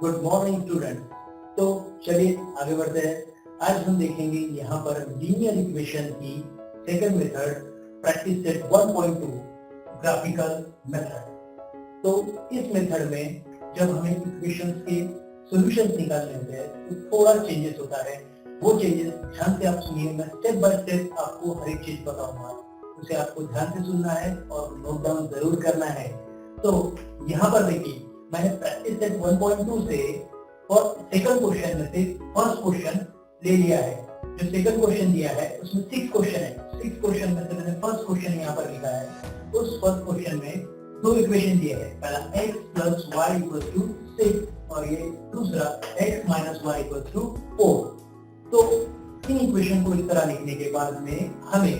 Good morning student. तो चलिए आगे बढ़ते हैं। आज हम देखेंगे यहाँ पर लीनियर इक्वेशन की second method, practice set 1.2 graphical method. तो इस मेथड में जब हमें इक्वेशंस के सॉल्यूशंस निकालने होते हैं तो थोड़ा चेंजेस होता है। वो चेंजेस ध्यान से आप सुनिए, मैं स्टेप बाय स्टेप आपको हर एक चीज बताऊंगा, उसे आपको ध्यान से सुनना है और नोट डाउन जरूर करना है। तो यहाँ पर देखिए, मैंने प्रैक्टिस सेट 1.2 से और सेकंड क्वेश्चन में से फर्स्ट क्वेश्चन ले लिया है। जो सेकंड क्वेश्चन दिया है उसमें 6 क्वेश्चन है। 6 क्वेश्चन में से मैंने फर्स्ट क्वेश्चन यहाँ पर लिखा है। उस फर्स्ट क्वेश्चन में दो इक्वेशन दिए हैं, पहला x plus Y equal to 6 और ये दूसरा x minus Y equal to 4। तो इन इक्वेशन को इस तरह लिखने के बाद में हमें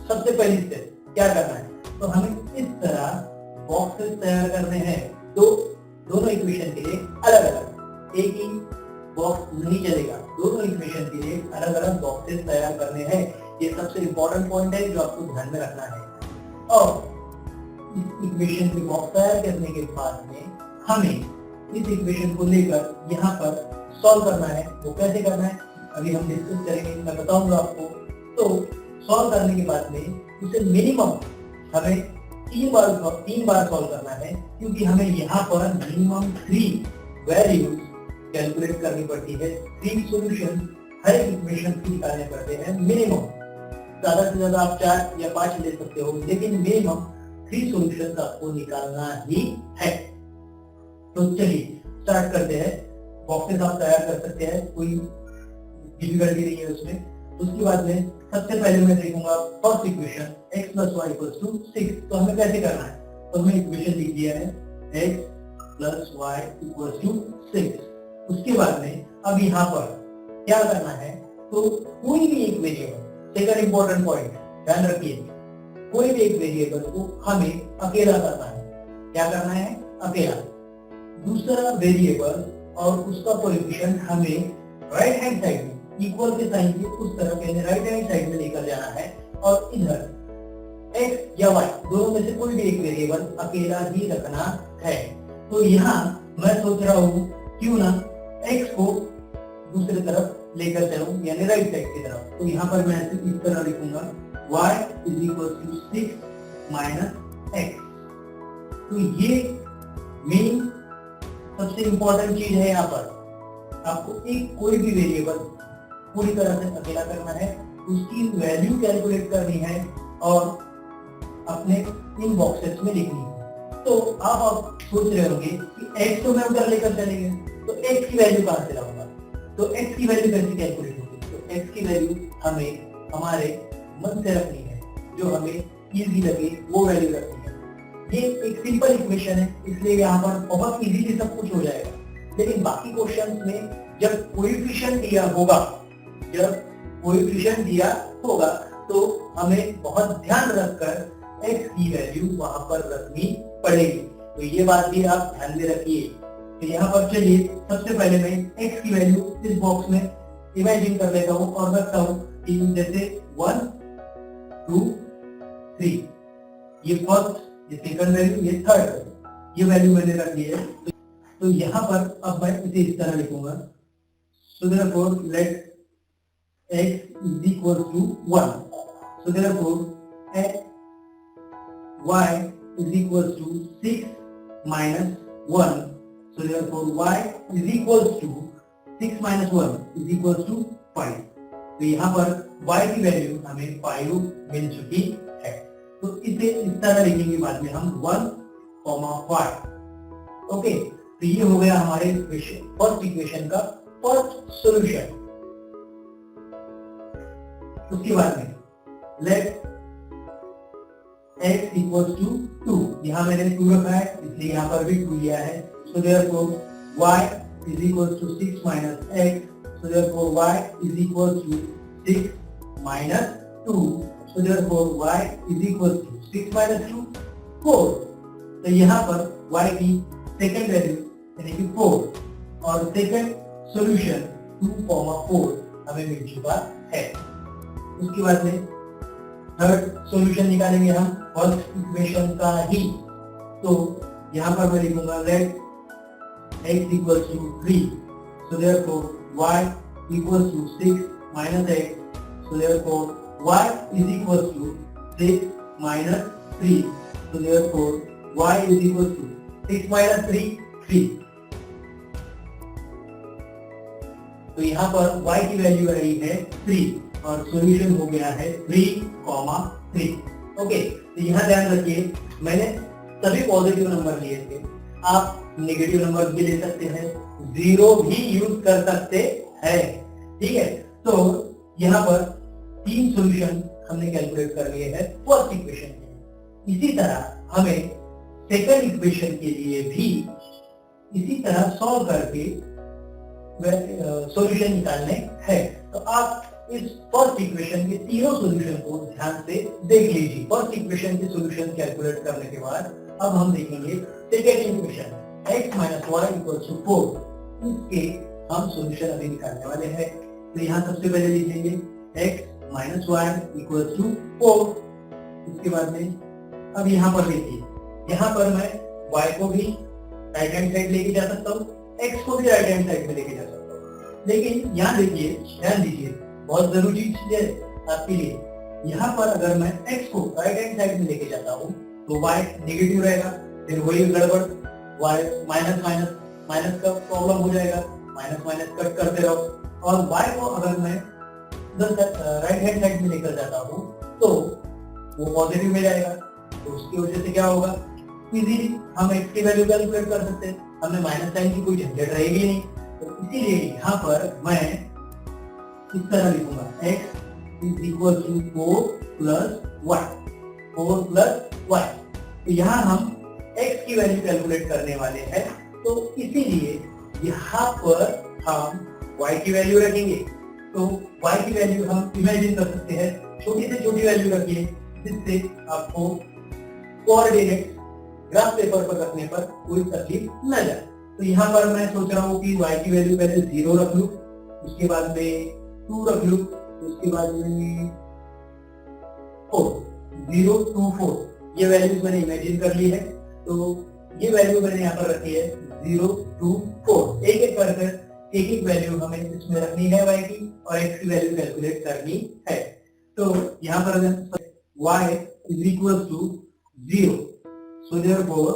सबसे पहली स्टेप क्या करना है, तो हमें इस तरह बॉक्सेस तैयार करने हैं। दोनों इक्वेशन के लिए अलग अलग, एक ही बॉक्स नहीं चलेगा, दोनों इक्वेशन के लिए अलग अलग बॉक्सेस तैयार करने हैं। ये सबसे इंपॉर्टेंट पॉइंट है जो आपको ध्यान में रखना है। और इस इक्वेशन के बॉक्स तैयार करने के बाद में हमें इस इक्वेशन को लेकर यहाँ पर सॉल्व करना है। वो कैसे करना है अभी हम डिस्कस करेंगे, मैं बताऊंगा आपको। तो सॉल्व करने के बाद में उसे मिनिमम हमें 3 बार सॉल्व करना है, क्योंकि हमें यहाँ पर मिनिमम 3 वैल्यूज कैलकुलेट करनी पड़ती है। 3 सॉल्यूशन हर एक इक्वेशन की निकालने पड़ते हैं मिनिमम। ज्यादा से ज्यादा आप 4 या 5 ले सकते हो, लेकिन मिनिमम 3 सॉल्यूशंस आपको निकालना ही है। तो चलिए स्टार्ट करते हैं। बॉक्सेस आप तैयार कर सकते हैं, कोई डिफिकल्टी नहीं है उसमें। उसके बाद में सबसे पहले मैं देखूंगा first equation x plus Y equal to 6। तो हमें कैसे करना है, तो हमें इक्वेशन लिख दिया है x plus Y equal to 6। उसके बाद में अब यहाँ पर क्या करना है, तो कोई भी एक वेरिएबल, सेकंड इंपॉर्टेंट पॉइंट ध्यान रखिए, कोई भी एक वेरिएबल को हमें अकेला करना है। क्या करना है, अकेला। दूसरा वेरिएबल और उसका कोएफिशिएंट हमें राइट हैंड साइड में इक्वल के साइन के उस तरफ यानी राइट हैंड साइड में लेकर जाना है, और इधर x या y दोनों में से कोई भी एक वेरिएबल अकेला ही रखना है। तो यहाँ मैं सोच रहा हूँ क्यों ना x को दूसरी तरफ लेकर चलूं यानी राइट साइड की तरफ। तो यहाँ पर मैं इस तरह लिखूंगा y is equal to 6 minus x। तो ये मेन सबसे इंपॉर्टेंट चीज है। यहाँ पर आपको एक कोई भी वेरिएबल पूरी तरह से अकेला करना है, उसकी वैल्यू कैलकुलेट करनी है और अपने इन बॉक्सेस में लिखनी है। तो आप सोच रहे होंगे कि x तो मैं उधर लेकर चलेंगे, तो x की वैल्यू कहां से लाऊंगा, तो x की वैल्यू कैसे कैलकुलेट होगी। तो x की वैल्यू हमें हमारे मन से रखनी है, जो हमें इजी लगे वो वैल्यू रखनी है। ये एक सिंपल इक्वेशन है, इसलिए यहाँ पर बहुत इजीली सब कुछ हो जाएगा। लेकिन बाकी क्वेश्चंस में जब कोएफिशिएंट दिया होगा तो हमें बहुत ध्यान रखकर x की वैल्यू वहां पर रखनी पड़ेगी। तो ये बात भी आप ध्यान में रखिए। तो यहाँ पर चलिए सबसे पहले मैं x की वैल्यू इस बॉक्स में इमेजिन कर लेता हूँ और रखता हूँ कि जैसे 1 2 3, ये फर्स्ट, ये सेकंड वैल्यू, ये थर्ड वैल्यू, ये वैल्यू मैंने रख दी है। तो यहाँ पर अब मैं इसे इस तरह लिखूंगा, so therefore let x is equal to 1, so therefore y is equal to 6 minus 1, so therefore y is equal to 6 minus 1 is equal to 5। तो यहाँ पर y की वैल्यू हमें 5 मिल चुकी है। तो इसे इस तरह लिखेंगे बाद में हम 1, 5। ओके, तो ये हो गया हमारे फर्स्ट इक्वेशन का फर्स्ट सॉल्यूशन। उसके बाद में लेट x इक्वल्स टू 2, यहाँ मैंने 2 रखा है इसलिए यहाँ पर भी 2 लिया है। So therefore y is equals to 6 minus x, so therefore y is equals to 6 minus 2, so therefore y is equals to 6 minus 2 4। तो यहाँ पर y की सेकंड वैल्यू यानी कि 4 और सेकंड सॉल्यूशन 2,4 हमें मिल चुका है। उसके बाद में थर्ड सॉल्यूशन निकालेंगे हम फर्स्ट इक्वेशन का ही। तो यहाँ पर मैं लिखूंगा late x equals to 3. So therefore y equals to 6 minus x. So therefore y is equals to 6 minus 3. So therefore y is equals to 6 minus 3, 3. तो यहाँ पर y की वैल्यू आई है 3 और सॉल्यूशन हो गया है 3,3. ओके, तो यहाँ ध्यान रखिए मैंने सभी पॉजिटिव नंबर लिए थे, आप नेगेटिव नंबर भी ले सकते हैं, जीरो भी यूज कर सकते हैं. ठीक है, तो यहाँ पर 3 सॉल्यूशन हमने कैलकुलेट कर लिए हैं फर्स्ट इक्वेशन के. इसी तरह हमें सेकंड इक्वेशन के लिए भी इसी तरह सॉल्व करके सॉल्यूशन निकालने हैं. तो आप इस फर्स्ट इक्वेशन के तीनों सॉल्यूशन को ध्यान से देख लीजिए. फर्स्ट इक्वेशन के सॉल्यूशन कैलकुलेट करने के बाद अब हम देखेंगे second equation x minus Y equal to 4. इसके हम सॉल्यूशन अभी निकालने वाले हैं. तो यहाँ सबसे पहले लिखेंगे x minus Y equal to 4. इसके बाद में अब यहाँ पर देखिए, यहाँ पर मैं y को भी राइट हैंड साइड लेके जा सकता हूँ, x को भी राइट हैंड साइड में लेके जा सकता हूँ. लेकिन यहाँ देखिए, ध्यान दीजिए, बहुत जरूरी चीज है आपके लिए. यहाँ पर अगर मैं x को राइट हैंड साइड में लेके जाता हूँ तो y नेगेटिव रहेगा, फिर वही गड़बड़, y माइनस माइनस माइनस का प्रॉब्लम हो जाएगा, माइनस माइनस कट करते रहो. और y को अगर मैं राइट हैंड साइड में लेकर जाता हूँ तो वो पॉजिटिव में जाएगा. तो उसकी वजह से क्या होगा, इजीली हम x की वैल्यू कैलकुलेट कर सकते हैं, हमें माइनस साइन की कोई झंझट रहेगी नहीं. तो इसीलिए यहाँ पर मैं इस तरह लिखूंगा x is equal to 4 plus y, 4 plus y. तो यहाँ हम x की वैल्यू कैलकुलेट करने वाले हैं, तो इसीलिए यहाँ पर हम y की वैल्यू रखेंगे. तो y की वैल्यू हम इमेजिन कर सकते हैं, छोटी से छोटी वैल्यू रखिए जिससे आपको कोऑर्डिनेट ग्राफ पेपर पर रखने पर कोई तकलीफ न जाए. तो यहाँ पर मैं सोच रहा हूँ कि y की वैल्यू पहले 0 रख लूँ, उसके बाद में 2 रख लूँ, उसके बाद में 4, 0 2 4, ये वैल्यूज मैंने इमेजिन कर ली है. तो ये वैल्यू मैंने यहाँ पर रखी है 0 2 4. एक एक करके एक एक वैल्यू हमें इसमें रखनी है y की और x की वैल्यू कैलकुलेट करनी है. तो यहाँ पर y is equal to 0. So therefore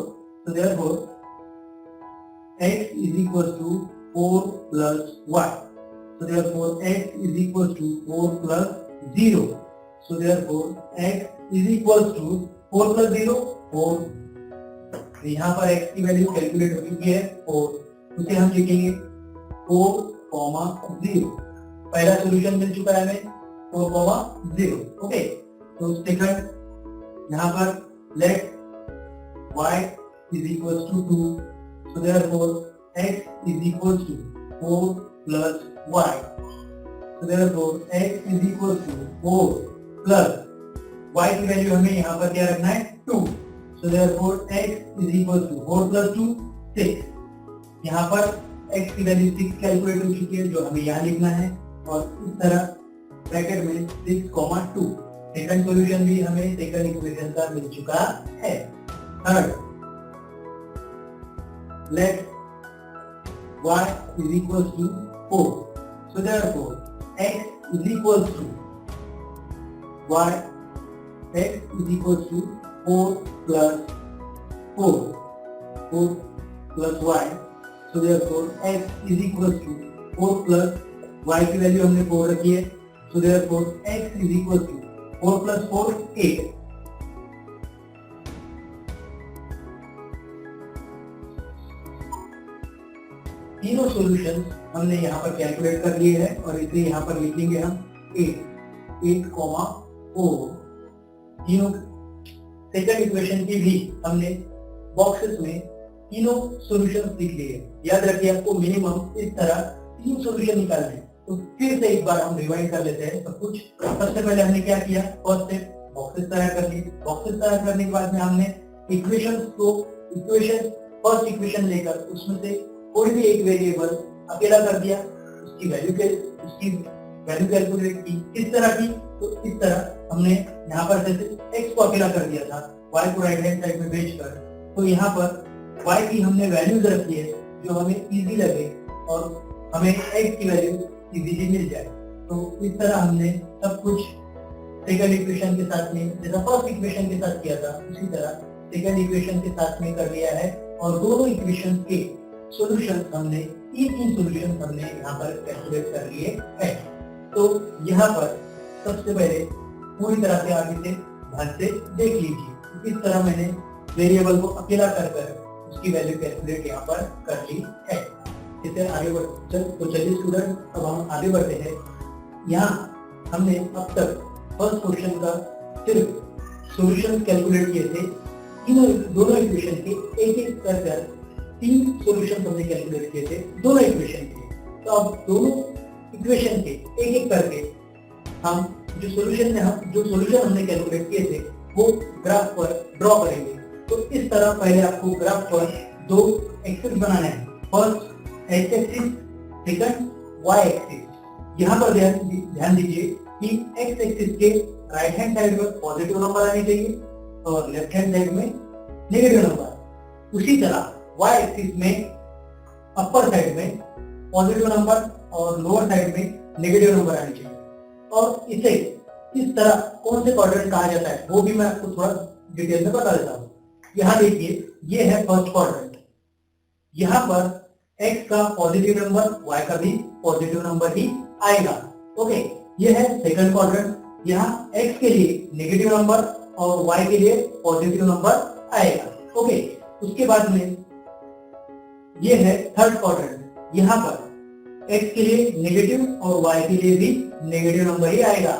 x is equal to 4 plus y. So therefore x is equal to 4 plus 0. So therefore x is equal to 4 plus 0 4. तो यहाँ पर x की वैल्यू कैलकुलेट हो चुकी है 4, उसे हम लिखेंगे 4,0. पहला सॉल्यूशन मिल चुका है हमें 4,0. ओके, तो सेकंड यहाँ पर late y is equals to 2. So therefore x is equals to 4 plus y. So therefore x is equals to 4 plus y की वैल्यू हमें यहाँ पर क्या रखना है 2. So therefore x is equals to 4 plus 2 6. यहाँ पर x की वैल्यू 6 कैलकुलेट हो चुकी है जो हमें यहाँ लिखना है, और इस तरह ब्रैकेट में 6,2. सेकंड सॉल्यूशन भी हमें सेकंड इक्वेशन का मिल चुका है. Third, let y is equals to 4. So therefore x is equals to y, x is equals to 4 plus 4 plus y. So therefore x is equals to 4 plus y की value हमने 4 रखी है. So therefore x is equals to 4 plus 4 8. तीनों solutions हमने यहाँ पर calculate कर लिए हैं और इसे यहाँ पर लिखेंगे हम 8,4. तीनों सेकंड इक्वेशन की भी हमने बॉक्सेस में तीनों सॉल्यूशंस लिख लिए. याद रखिए आपको मिनिमम इस तरह 3 सॉल्यूशन निकालने हैं. तो फिर से एक बार हम रिवाइंड कर लेते हैं सब कुछ. सबसे पहले हमने क्या किया, फर्स्ट स्टेप बॉक्सेस तैयार कर लिए. बॉक्सेस तैयार करने के बाद में हमने इक्वेशंस को फर्स्ट इक्वेशन लेकर उसमें से कोई भी एक वेरिएबल अकेला कर दिया, उसकी वैल्यू कैलकुलेट की. किस तरह की, तो इस तरह हमने यहाँ पर जैसे x को अकेला कर दिया था, y को राइट हैंड साइड में भेजकर, तो यहाँ पर y की हमने वैल्यूज रखी है. जो हमें इजी लगे और हमें x की वैल्यू इजीली मिल जाए। तो इस तरह हमने सब कुछ सेकंड इक्वेशन के साथ में, जैसा फर्स्ट इक्वेशन के साथ किया था उसी तरह सेकंड इक्वेशन के साथ में कर लिया है, और दोनों इक्वेशन के सॉल्यूशन हमने तीन सॉल्यूशन हमने यहाँ पर कैलकुलेट कर लिए हैं। तो यहाँ पर सबसे पहले पूरी तरह से आगे से ध्यान से देख लीजिए। इस तरह मैंने वेरिएबल को अकेला कर उसकी वैल्यू कैलकुलेट यहाँ पर कर ली है। इसे आगे तो चलिए स्टूडेंट, अब हम आगे बढ़ते हैं। यहाँ हमने अब तक फर्स्ट क्वेश्चन का सिर्फ सॉल्यूशन कैलकुलेट किए थे। दोनों इक्वेशन के एक कर 3 सॉल्यूशन हमने कैलकुलेट किए थे दोनों इक्वेशन के। तो अब दोनों इक्वेशन के एक करके हम जो सॉल्यूशन हमने कैलकुलेट किए थे वो ग्राफ पर ड्रॉ करेंगे। तो इस तरह पहले आपको ग्राफ पर 2 एक्सिस बनाने हैं, first x axis, second y axis. यहाँ पर ध्यान दीजिए कि एक्स एक्सिस के राइट हैंड साइड में पॉजिटिव नंबर आने चाहिए और लेफ्ट हैंड साइड में नेगेटिव नंबर। उसी तरह वाई एक्सिस में अपर साइड में पॉजिटिव नंबर और लोअर साइड में नेगेटिव नंबर आने चाहिए। और इसे इस तरह कौन से क्वाड्रेंट कहा जाता है वो भी मैं आपको थोड़ा डिटेल में बता देता हूँ। यहाँ देखिए, ये है फर्स्ट क्वाड्रेंट। यहाँ पर x का पॉजिटिव नंबर, y का भी पॉजिटिव नंबर ही आएगा। ओके, ये है सेकंड क्वाड्रेंट। यहाँ x के लिए नेगेटिव नंबर और y के लिए पॉजिटिव नंबर आएगा। ओके, उसके बाद में ये है थर्ड क्वाड्रेंट। यहाँ पर x के लिए नेगेटिव और y के लिए भी नेगेटिव नंबर ही आएगा।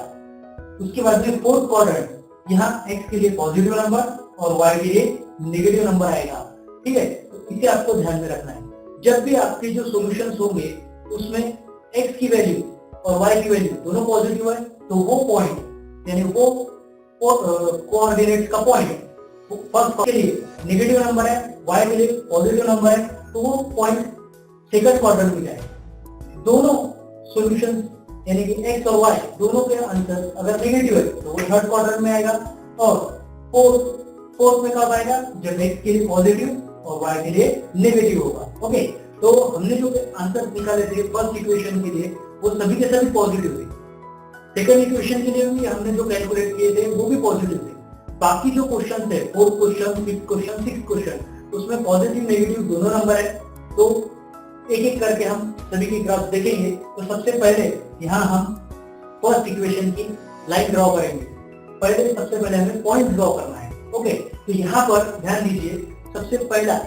उसके बाद में फोर्थ क्वाड्रेंट, यहाँ x के लिए पॉजिटिव नंबर और y के लिए नेगेटिव नंबर आएगा। ठीक है, तो इसे आपको ध्यान में रखना है। जब भी आपके जो सॉल्यूशंस होंगे उसमें x की वैल्यू और y की वैल्यू दोनों पॉजिटिव है, तो वो पॉइंट यानी वो कोऑर्डिनेट्स का पॉइंट फर्स्ट के लिए नेगेटिव नंबर है, y के लिए पॉजिटिव नंबर है, तो वो पॉइंट सेकंड क्वाड्रेंट में जाएगा। दोनों सॉल्यूशंस यानी कि x और y दोनों के आंसर अगर नेगेटिव है तो वो थर्ड क्वाड्रेंट में आएगा, और फोर्थ में कब आएगा, जब x के लिए पॉजिटिव और y के लिए नेगेटिव होगा। ओके, तो हमने जो आंसर निकाले थे फर्स्ट इक्वेशन के लिए वो सभी के सभी पॉजिटिव थे। सेकंड इक्वेशन के लिए भी हमने जो कैलकुलेट किए थे वो भी पॉजिटिव थे। बाकी जो क्वेश्चन थे, fourth question, fifth question, sixth question, उसमें पॉजिटिव नेगेटिव दोनों नंबर है। तो एक एक करके हम सभी की ग्राफ देखेंगे। तो सबसे पहले यहाँ हम फर्स्ट इक्वेशन की लाइन ड्रॉ करेंगे। सबसे पहले हमें पॉइंट ड्रॉ करना है। ओके, तो यहाँ पर ध्यान दीजिए, सबसे पहला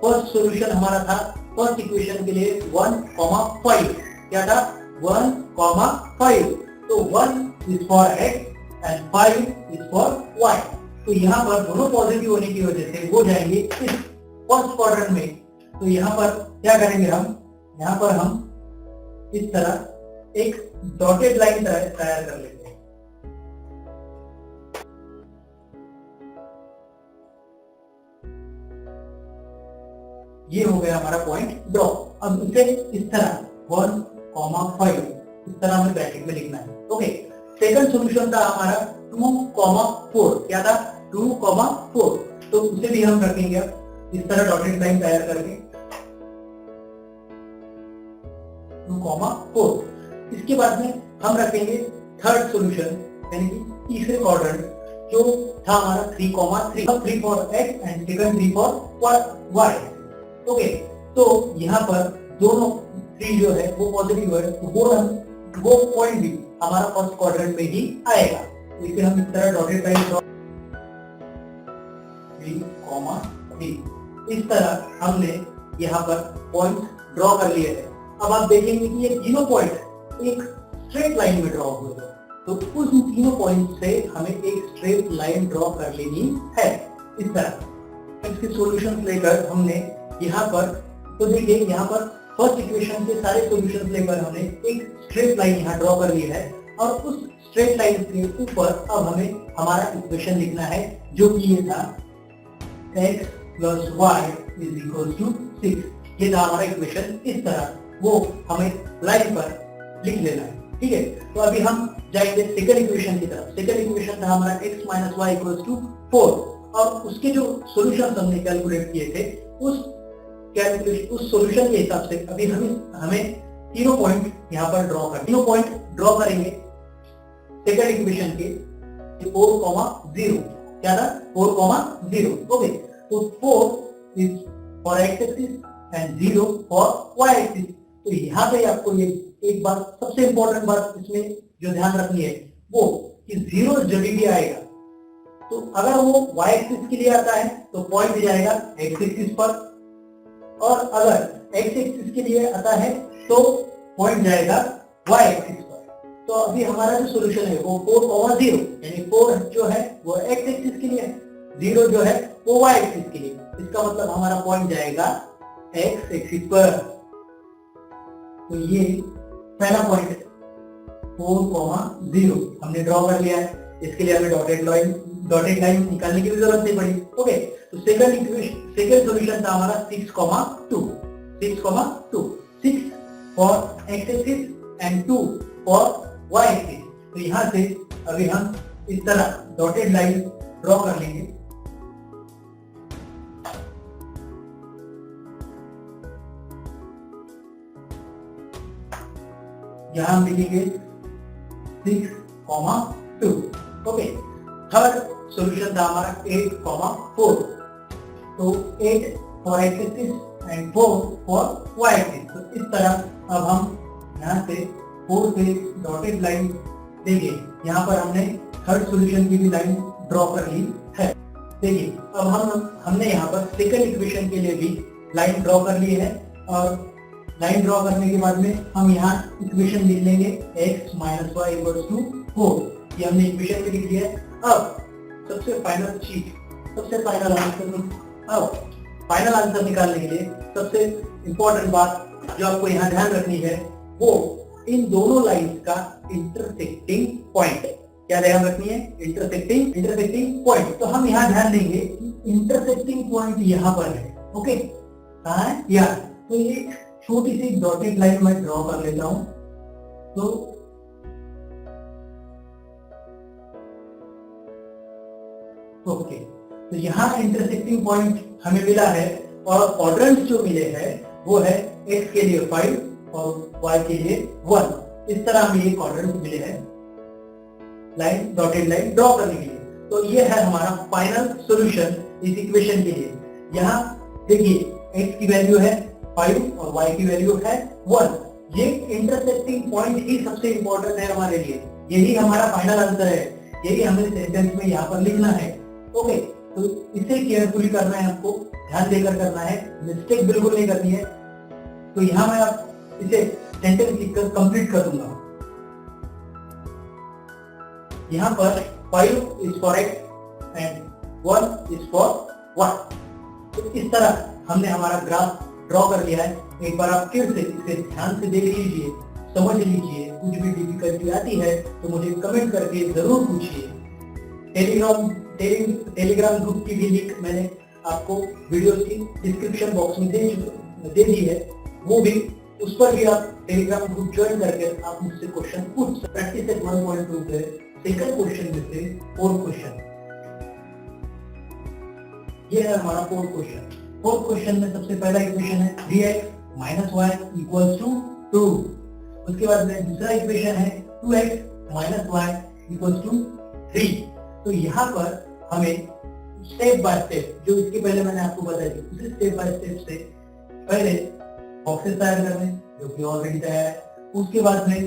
फर्स्ट सॉल्यूशन हमारा था फर्स्ट इक्वेशन के लिए 1,5। क्या था? 1,5। तो 1 is for x and 5 is for y। तो यहाँ पर दोनों पॉजिटिव होने की वजह से वो जाएंगे इस फर्स्ट क्वाड्रेंट में। तो यहाँ पर क्या करेंगे हम, यहाँ पर हम इस तरह एक डॉटेड लाइन तैयार कर लेते हैं। ये हो गया हमारा पॉइंट ड्रॉ। अब इसे इस तरह 1,5 इस तरह हमें ब्रैकेट में लिखना है। ओके, सेकंड सॉल्यूशन था हमारा 2,4। क्या था? 2,4। तो उसे भी हम रखेंगे अब इस तरह डॉटेड लाइन तैयार करके 2,4। इसके बाद में हम रखेंगे थर्ड सॉल्यूशन यानी कि तीसरे क्वाड्रेंट जो था हमारा 3,3। 3 for x and second 3 for y। Okay, तो यहाँ पर दोनों 3 जो है वो पॉजिटिव है, तो वो पॉइंट भी हमारा फर्स्ट क्वाड्रेंट में ही आएगा। तो इसे हम इस तरह डॉटेड लाइन ड्रॉ 3,3। इस तरह हमने यहाँ पर पॉइंट ड्रॉ कर लिए है। अब आप देखेंगे कि ये तीनों पॉइंट एक स्ट्रेट लाइन में ड्रॉ हुए हैं, तो उस तीनों पॉइंट से हमें एक स्ट्रेट लाइन ड्रॉ कर लेनी है। इस तरह इसके सॉल्यूशंस लेकर हमने यहाँ पर, तो देखिए यहाँ पर फर्स्ट इक्वेशन के सारे सॉल्यूशंस लेकर हमने एक स्ट्रेट लाइन यहाँ ड्रॉ कर ली है, और उस स्ट्रेट लाइन के ऊपर अब हमें हमारा इक्वेशन लिखना है जो कि ये था x + y = 6। ये था हमारा इक्वेशन। इस तरह वो हमें लाइन पर लिख लेना है। ठीक है, तो अभी हम जाएंगे सेकंड इक्वेशन की तरफ। सेकंड इक्वेशन था हमारा x - y = 4, और उसके जो सॉल्यूशंस हमने कैलकुलेट किए थे उस कैलकुलेशन उस सॉल्यूशन के हिसाब से अभी हमें तीनों पॉइंट यहाँ पर ड्रॉ कर तीनों पॉइंट ड्रॉ करेंगे सेकंड इक्वेशन के 4,0 क्या था 4,0 ओके। तो 4 is for x axis and 0 for y axis. तो यहाँ पे आपको ये एक बात सबसे इंपॉर्टेंट बात इसमें जो ध्यान रखनी है वो कि 0 जब भी आएगा तो अगर वो y एक्सिस के लिए आता है तो पॉइंट जाएगा x एक्सिस पर, और अगर x एक्सिस के लिए आता है तो पॉइंट जाएगा y एक्सिस पर। तो अभी हमारा जो सॉल्यूशन है वो 4,0 यानी 4 जो है वो x एक्सिस के लिए है, 0 जो है वो y एक्सिस के लिए। इसका मतलब हमारा पॉइंट जाएगा x एक्सिस पर। तो ये पहला पॉइंट 4,0 हमने ड्रॉ कर लिया है। इसके लिए हमें डॉटेड लाइन निकालने की भी जरूरत नहीं पड़ी। ओके, तो सेकंड सॉल्यूशन था हमारा 6,2 6 for x axis and 2 for y axis. तो यहां से अभी हम इस तरह डॉटेड लाइन ड्रॉ कर लेंगे। यहां हम लिखेंगे 6,2। ओके, थर्ड सॉल्यूशन था हमारा 8,4। तो 8 for x axis and 4 for y axis. तो इस तरह अब हम यहाँ से 4 से डॉटेड लाइन देंगे। यहाँ पर हमने थर्ड सॉल्यूशन की भी लाइन ड्रॉ कर ली है। देखिए अब हमने यहाँ पर सेकंड इक्वेशन के लिए भी लाइन ड्रॉ कर ली है, और लाइन ड्रॉ करने के बाद में हम यहाँ इक्वेशन लिख लेंगे x minus y equals to 4। ये हमने इक्वेशन में लिख दिया है। अब सबसे फाइनल चीज, सबसे फाइनल आंसर निकालने के लिए सबसे इंपॉर्टेंट बात जो आपको यहाँ ध्यान रखनी है वो इन दोनों लाइंस का इंटरसेक्टिंग पॉइंट। क्या ध्यान रखनी है? Intersecting point. तो हम यहाँ ध्यान देंगे कि इंटरसेक्टिंग पॉइंट यहाँ पर है। ओके, कहाँ है? यहाँ। तो ये छोटी सी डॉटेड लाइन मैं ड्रॉ कर लेता हूं। तो ओके, तो यहाँ इंटरसेक्टिंग पॉइंट हमें मिला है, और क्वाड्रेंट्स जो मिले हैं वो है x के लिए 5 और y के लिए 1। इस तरह हमें ये क्वाड्रेंट्स मिले हैं लाइन डॉटेड लाइन ड्रॉ करने के लिए। तो ये है हमारा फाइनल सॉल्यूशन इस इक्वेशन के लिए। यहाँ देखिए x की वैल्यू है 5 और y की वैल्यू है 1। ये इंटरसेक्टिंग पॉइंट ही सबसे इंपॉर्टेंट है हमारे लिए। यही हमारा फाइनल आंसर है, यही हमें सेंटेंस में यहाँ पर लिखना है। ओके, तो इसे केयरफुली करना है, आपको ध्यान देकर करना है, मिस्टेक बिल्कुल नहीं करनी है। तो यहाँ मैं आप इसे सेंटेंस लिखकर कंप्लीट कर दूंगा। यहाँ पर 5 is for x and 1 is for y। तो इस तरह हमने हमारा ग्राफ ड्रॉ कर लिया है। एक बार आप फिर से इसे ध्यान से देख लीजिए, समझ लीजिए। कुछ भी डिफिकल्टी आती है तो मुझे कमेंट करके जरूर पूछिए। टेलीग्राम ग्रुप की भी लिंक मैंने आपको वीडियो की डिस्क्रिप्शन बॉक्स में दे दी है, वो भी उस पर भी आप टेलीग्राम ग्रुप ज्वाइन करके आप मुझसे क्वेश्चन पूछ सकते। प्रैक्टिस सेट 1.2 से सेकंड क्वेश्चन में से 4 क्वेश्चन। ये है हमारा 4 क्वेश्चन। 4 क्वेश्चन में सबसे पहला इक्वेशन है 3x minus y equals to 2। उसके बाद में दूसरा इक्वेशन है 2x minus y equals to 3। तो यहाँ पर हमें स्टेप बाय स्टेप, जो इसके पहले मैंने आपको बताया थी, उसी स्टेप बाय स्टेप से पहले बॉक्सेस तैयार करने, जो कि ऑलरेडी तैयार है। उसके बाद में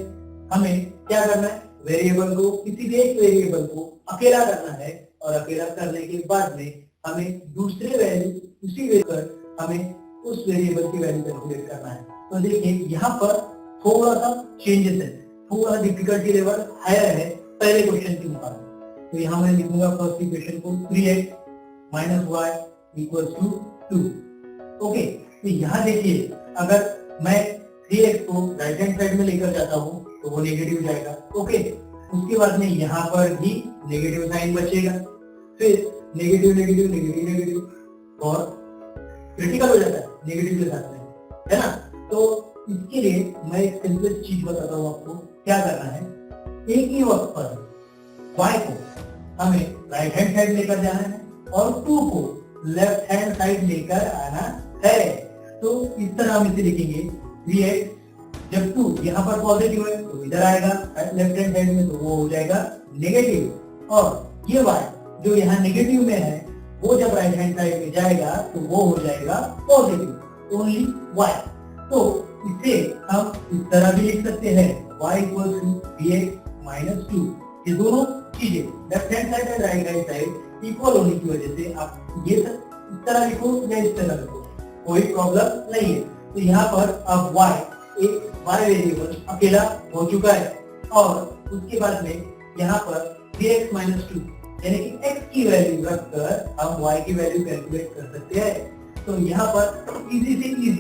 हमें क्या करना है? वेरिएबल को, किसी भी एक वेरिएबल को अकेला करना है, और अकेला करने के बाद में हमें दूसरे वैल्यू उसी वे कर हमें उस वेरिएबल की वैल्यू कैलकुलेट करना है। तो देखिए यहाँ पर थोड़ा सा चेंजेस है, थोड़ा डिफिकल्टी लेवल हायर है पहले क्वेश्चन के मुकाबले। तो यहाँ मैं लिखूंगा फर्स्ट इक्वेशन को 3x minus y equals to 2। Okay, तो यहाँ देखिए अगर मैं 3x को राइट हैंड साइड में लेकर जाता हूँ तो वो नेगेटिव जाएगा। ओके, उसके बाद में यहाँ पर भी नेगेटिव साइन बचेगा, फिर नेगेटिव नेगेटिव नेगेटिव नेगेटिव और क्रिटिकल हो जाता है नेगेटिव के साथ में, है ना। तो इसके लिए मैं एक सिंपल चीज बताता हूँ आपको क्या करना है। एक ही वक्त पर y को हमें राइट हैंड साइड लेकर जाना है और 2 को लेफ्ट हैंड साइड लेकर आना है। तो इस तरह हम इसे लिखेंगे 3x, जब 2 यहाँ पर पॉजिटिव है तो इधर आएगा लेफ्ट हैंड साइड में, तो वो हो जाएगा नेगेटिव, और ये y जो यहाँ नेगेटिव में है वो जब राइट हैंड साइड में जाएगा तो वो हो जाएगा पॉजिटिव, ओनली y। तो इसे हम इस तरह भी लिख सकते हैं y इक्वल टू 3x - 2। ये दोनों चीजें लेफ्ट हैंड साइड और राइट हैंड साइड इक्वल होने की वजह से आप ये इस तरह लिखो या इस तरह लिखो, कोई प्रॉब्लम नहीं है। तो यहाँ पर अब y एक y वेरिएबल अकेला हो चुका है, और उसके बाद में यहाँ पर 3x - 2 यानी कि x की वैल्यू रखकर हम y की वैल्यू कैलकुलेट कर सकते हैं। तो यहाँ पर इजी से इजी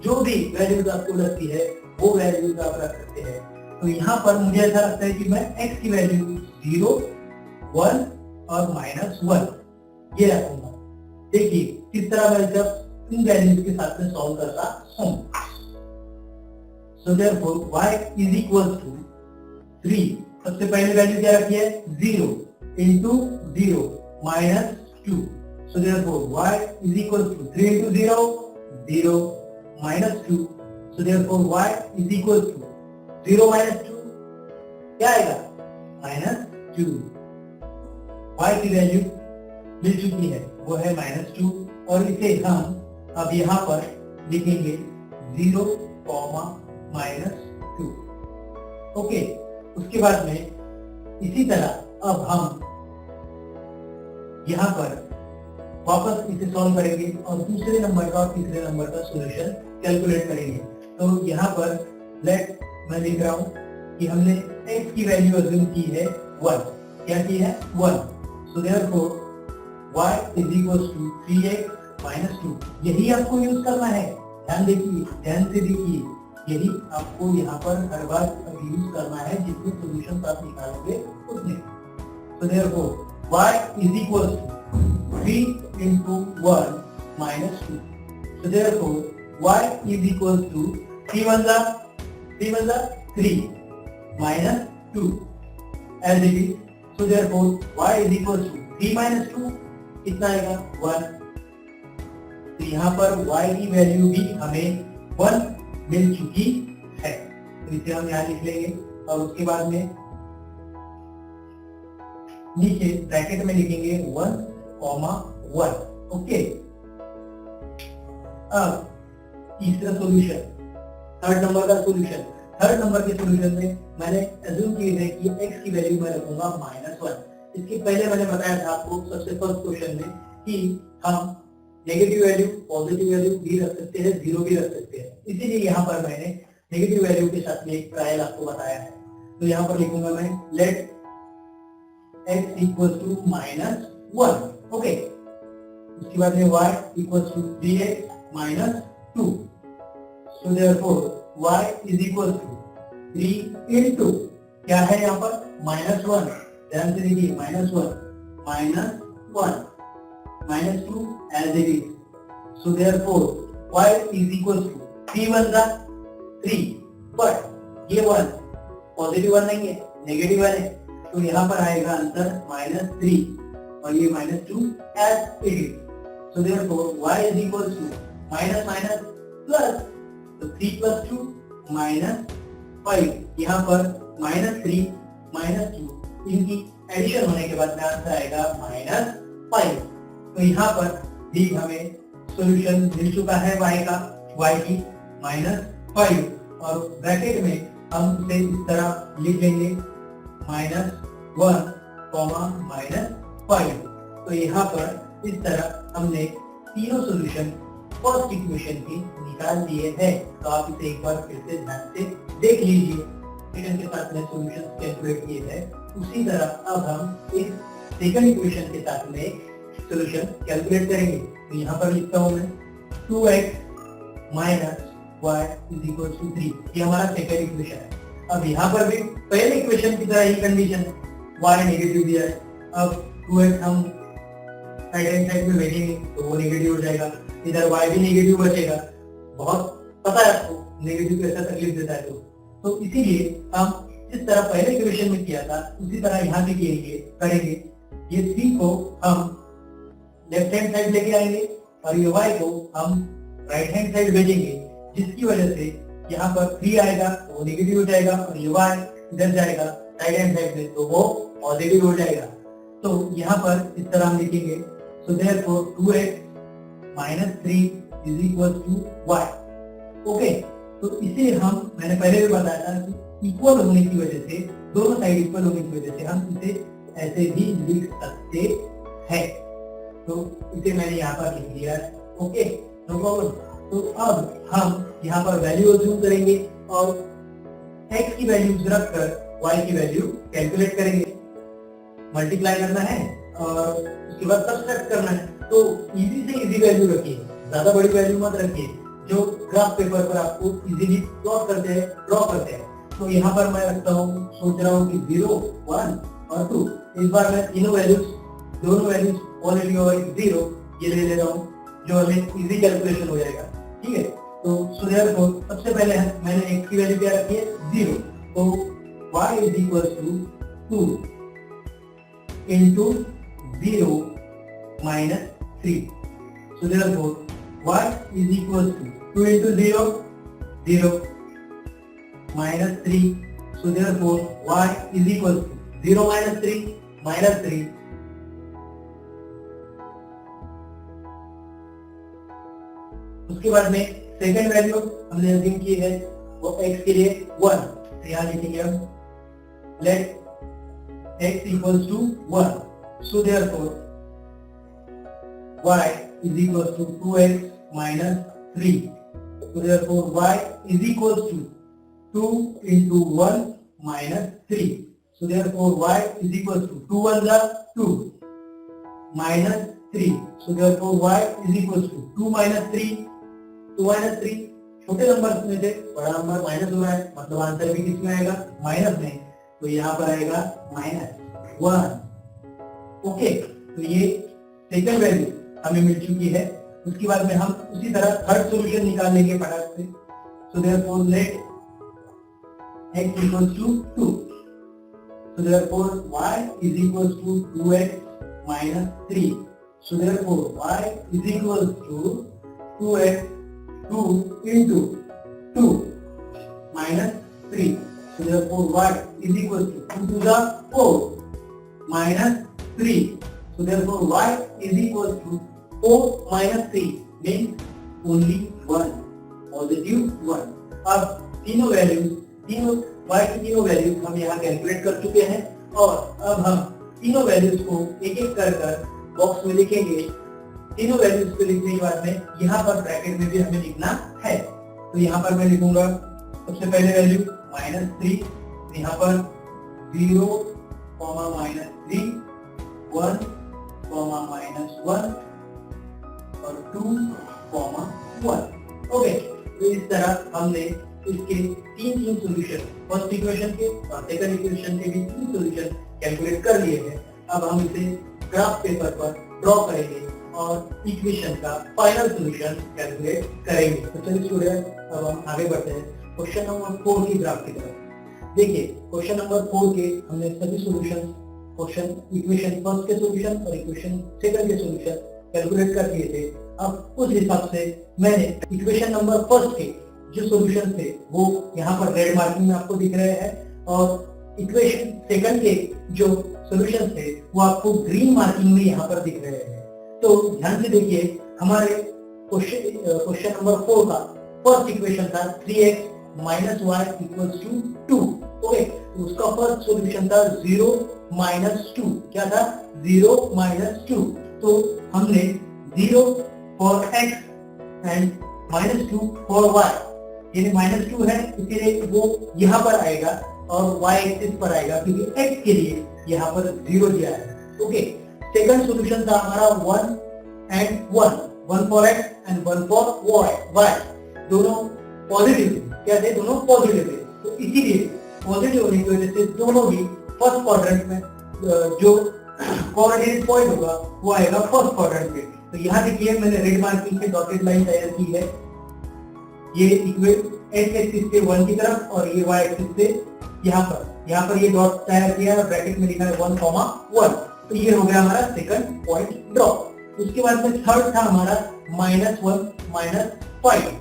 जो भी वैल्यूज आपको लगती है वो वैल्यूज आप रख सकते हैं। तो यहाँ पर मुझे ऐसा लगता है कि मैं x की वैल्यू 0, 1 और -1 ये रखूंगा। देखिए किस तरह मैं जब इन वैल्यूज के साथ में सॉल्व करता हूँ। So therefore y is equal to 3, सबसे पहले वैल्यू क्या रखी है 0 into 0 minus 2. So therefore y is equal to 3 into 0, 0 minus 2. So therefore y is equal to 0 minus 2 क्या आएगा -2। y की वैल्यू मिल चुकी है, वो है -2, और इसे हम अब यहाँ पर लिखेंगे 0, -2। ओके, उसके बाद में इसी तरह अब हम यहाँ पर वापस इसे सॉल्व करेंगे और दूसरे नंबर का और तीसरे नंबर का सॉल्यूशन कैलकुलेट करेंगे। तो यहाँ पर लेट मैं लिख रहा हूँ कि हमने x की वैल्यू अज्यूम की है 1, क्या की है 1। So therefore y is equal to 3x - 2, यही आपको यूज करना है। ध्यान से देखिए, यही आपको यहाँ पर हर बार यूज करना है जितने सॉल्यूशन आप निकालोगे उतने। तो therefore y is equal to 3 into 1 minus 2. So therefore y is equal to 3 1 3 minus 2 as it is. So therefore y is equal to 3 minus 2 कितना आएगा 1। तो यहाँ पर y की वैल्यू भी हमें 1 मिल चुकी है, तो इसे हम यहाँ लिख लेंगे और उसके बाद में नीचे ब्रैकेट में लिखेंगे 1, 1। ओके, अब तीसरा सॉल्यूशन, थर्ड नंबर का सॉल्यूशन। थर्ड नंबर के सॉल्यूशन में मैंने अज्यूम किया है कि x की वैल्यू मैं रखूंगा -1। इसके पहले मैंने बताया था आपको सबसे फर्स्ट क्वेश्चन में कि हम नेगेटिव वैल्यू, पॉजिटिव वैल्यू भी रख सकते हैं, 0 भी रख सकते हैं। इसीलिए यहाँ पर मैंने नेगेटिव वैल्यू के साथ में एक ट्रायल आपको बताया है। तो यहाँ पर लिखूंगा मैं let x equal to -1। Okay, उसके बाद में y equal to 3x - 2। So therefore y is equal to 3 into क्या है यहाँ पर -1, ध्यान से देखिए -1 -2 as it is. So therefore y is equal to 3 1 3, but ये 1 पॉजिटिव 1 नहीं है, नेगेटिव 1 है, तो यहाँ पर आएगा आंसर -3 और ये -2 as it is. So therefore y is equal to plus, तो 3 plus 2 -5, यहाँ पर -3 -2 इनकी एडिशन होने के बाद में आंसर आएगा -5। तो यहाँ पर भी हमें सॉल्यूशन मिल चुका है y का, y की -5, और ब्रैकेट में हम इसे इस तरह लिख लेंगे -1, -5। तो यहाँ पर इस तरह हमने तीनों सॉल्यूशन फर्स्ट इक्वेशन की निकाल दिए हैं। तो आप इसे एक बार फिर से ध्यान से देख लीजिए, इक्वेशन के साथ में सॉल्यूशन कैलकुलेट किए हैं। उसी तरह अब हम इस सेकंड इक्वेशन के साथ में सॉल्यूशन कैलकुलेट करेंगे। तो यहाँ पर लिखता हूँ मैं 2x - y = 3, ये हमारा सेकंड इक्वेशन है। अब यहाँ पर भी पहले इक्वेशन की तरह ही कंडीशन है, y नेगेटिव दिया है। अब 2x हम राइट हैंड साइड में भेजेंगे तो वो नेगेटिव हो जाएगा, इधर y भी नेगेटिव बचेगा। बहुत पता है आपको नेगेटिव कैसा तकलीफ देता है। तो इसीलिए हम जिस तरह पहले इक्वेशन में किया था उसी तरह यहाँ भी करेंगे। ये 3 को हम लेफ्ट हैंड साइड लेके आएंगे और ये y को हम राइट हैंड साइड भेजेंगे, जिसकी वजह से यहाँ पर 3 आएगा तो वो नेगेटिव हो जाएगा, और ये y इधर जाएगा राइट हैंड साइड में तो वो पॉजिटिव हो जाएगा। तो यहाँ पर इस तरह हम लिखेंगे, so therefore 2x minus 3 is equal to y। Okay, तो इसे हम, मैंने पहले भी बताया था कि इक्वल होने की वजह से, दोनों साइड इक्वल होने की वजह से हम इसे ऐसे भी लिख सकते हैं। तो इसे मैंने यहाँ पर लिख दिया है। Okay, no problem. तो अब हम यहाँ पर वैल्यू अज्यूम करेंगे और x की वैल्यूज रखकर y की वैल्यू कैलकुलेट करेंगे। मल्टीप्लाई करना है और उसके बाद सब्ट्रैक्ट करना है। तो इजी से इजी वैल्यू रखिए, ज्यादा बड़ी वैल्यू मत रखिए, जो ग्राफ पेपर पर आपको इजीली प्लॉट करते हैं, ड्रॉ करते हैं। तो यहाँ पर मैं रखता हूँ, सोच रहा हूँ कि 0, 1 और 2। इस बार मैं दोनों वैल्यूज पॉजिटिव और 0 ये ले रहा हूँ, जो हमें इजी कैलकुलेशन हो जाएगा। ठीक है, तो देयरफॉर सबसे पहले मैंने x की वैल्यू क्या रखी है, 0। तो y is equal to 2 into 0 minus 3. So therefore y is equal to 2 into 0, 0 minus 3. So therefore y is equal to 0 minus 3 minus 3. उसके बाद में सेकेंड वैल्यू हमने अज्यूम की है वो x के लिए 1। तो यहाँ लिखेंगे हम late x equals to 1. So therefore y is equals to 2x minus 3. So therefore y is equals to 2 into 1 minus 3. So therefore y is equals to 2 1 are 2 minus 3. So therefore y is equals to 2 minus 3. 2 minus 3 छोटे number में से बड़ा number minus हो रहा है, मतलब answer भी किसमें आएगा, माइनस में। तो यहाँ पर आएगा -1। ओके, तो ये सेकंड वैल्यू हमें मिल चुकी है। उसके बाद में हम उसी तरह थर्ड सॉल्यूशन निकाल लेंगे फटाक से। So therefore let x equals to 2। So therefore y is equals to 2x minus 3। So therefore y is equals to 2x 2 into 2 minus 3. So therefore y is equal to 2 to the 4 minus 3. So therefore y is equal to 4 minus 3 means only 1, positive 1. अब तीनों values, y की तीनों values हम यहाँ calculate कर चुके हैं और अब हम तीनों वैल्यूज को एक एक कर बॉक्स में लिखेंगे। तीनों वैल्यूज को लिखने के बाद में यहाँ पर ब्रैकेट में भी हमें लिखना है। तो यहाँ पर मैं लिखूंगा सबसे पहले वैल्यू -3, यहाँ पर 0, -3, 1, -1 और 2, 1। ओके, तो इस तरह हमने इसके तीन सॉल्यूशन, फर्स्ट इक्वेशन के और सेकंड इक्वेशन के भी 3 सॉल्यूशन कैलकुलेट कर लिए हैं। अब हम इसे ग्राफ पेपर पर ड्रॉ करेंगे और इक्वेशन का फाइनल सॉल्यूशन कैलकुलेट करेंगे। तो चलिए स्टूडेंट, अब हम आगे बढ़ते हैं क्वेश्चन नंबर 4 की ग्राफ की तरफ। देखिए क्वेश्चन नंबर 4 के हमने सभी सॉल्यूशन, क्वेश्चन इक्वेशन फर्स्ट के सॉल्यूशन और इक्वेशन सेकंड के सॉल्यूशन कैलकुलेट कर दिए थे। अब उस हिसाब से मैंने इक्वेशन नंबर फर्स्ट के जो सॉल्यूशन थे वो यहाँ पर रेड मार्किंग में आपको दिख रहे हैं और इक्वेशन सेकंड के जो सॉल्यूशन थे वो आपको ग्रीन मार्किंग में यहाँ पर दिख रहे हैं। तो ध्यान से देखिए, हमारे क्वेश्चन नंबर 4 का फर्स्ट इक्वेशन था 3x minus y equals to 2। Okay, तो उसका फर्स्ट सॉल्यूशन था 0 minus 2। क्या था, 0 minus 2। तो हमने 0 for x and -2 for y, यानी -2 है इसलिए वो यहाँ पर आएगा और y एक्सिस पर आएगा क्योंकि x के लिए यहाँ पर 0 दिया है। ओके, सेकंड सॉल्यूशन था हमारा 1 and 1 for x and 1 for y। दोनों पॉजिटिव थे, क्या थे, दोनों पॉजिटिव थे। तो इसीलिए पॉजिटिव होने की वजह से दोनों भी फर्स्ट क्वाड्रेंट में जो कोऑर्डिनेट पॉइंट होगा वो आएगा फर्स्ट क्वाड्रेंट में। तो यहाँ देखिए मैंने रेड मार्किंग से डॉटेड लाइन तैयार की है, ये x एक्सिस से 1 की तरफ और ये y एक्सिस से यहाँ पर ये डॉट तैयार किया है, ब्रैकेट में लिखा है 1,1। तो ये हो गया हमारा सेकंड पॉइंट ड्रॉ। उसके बाद में थर्ड था हमारा -1 -5। 5।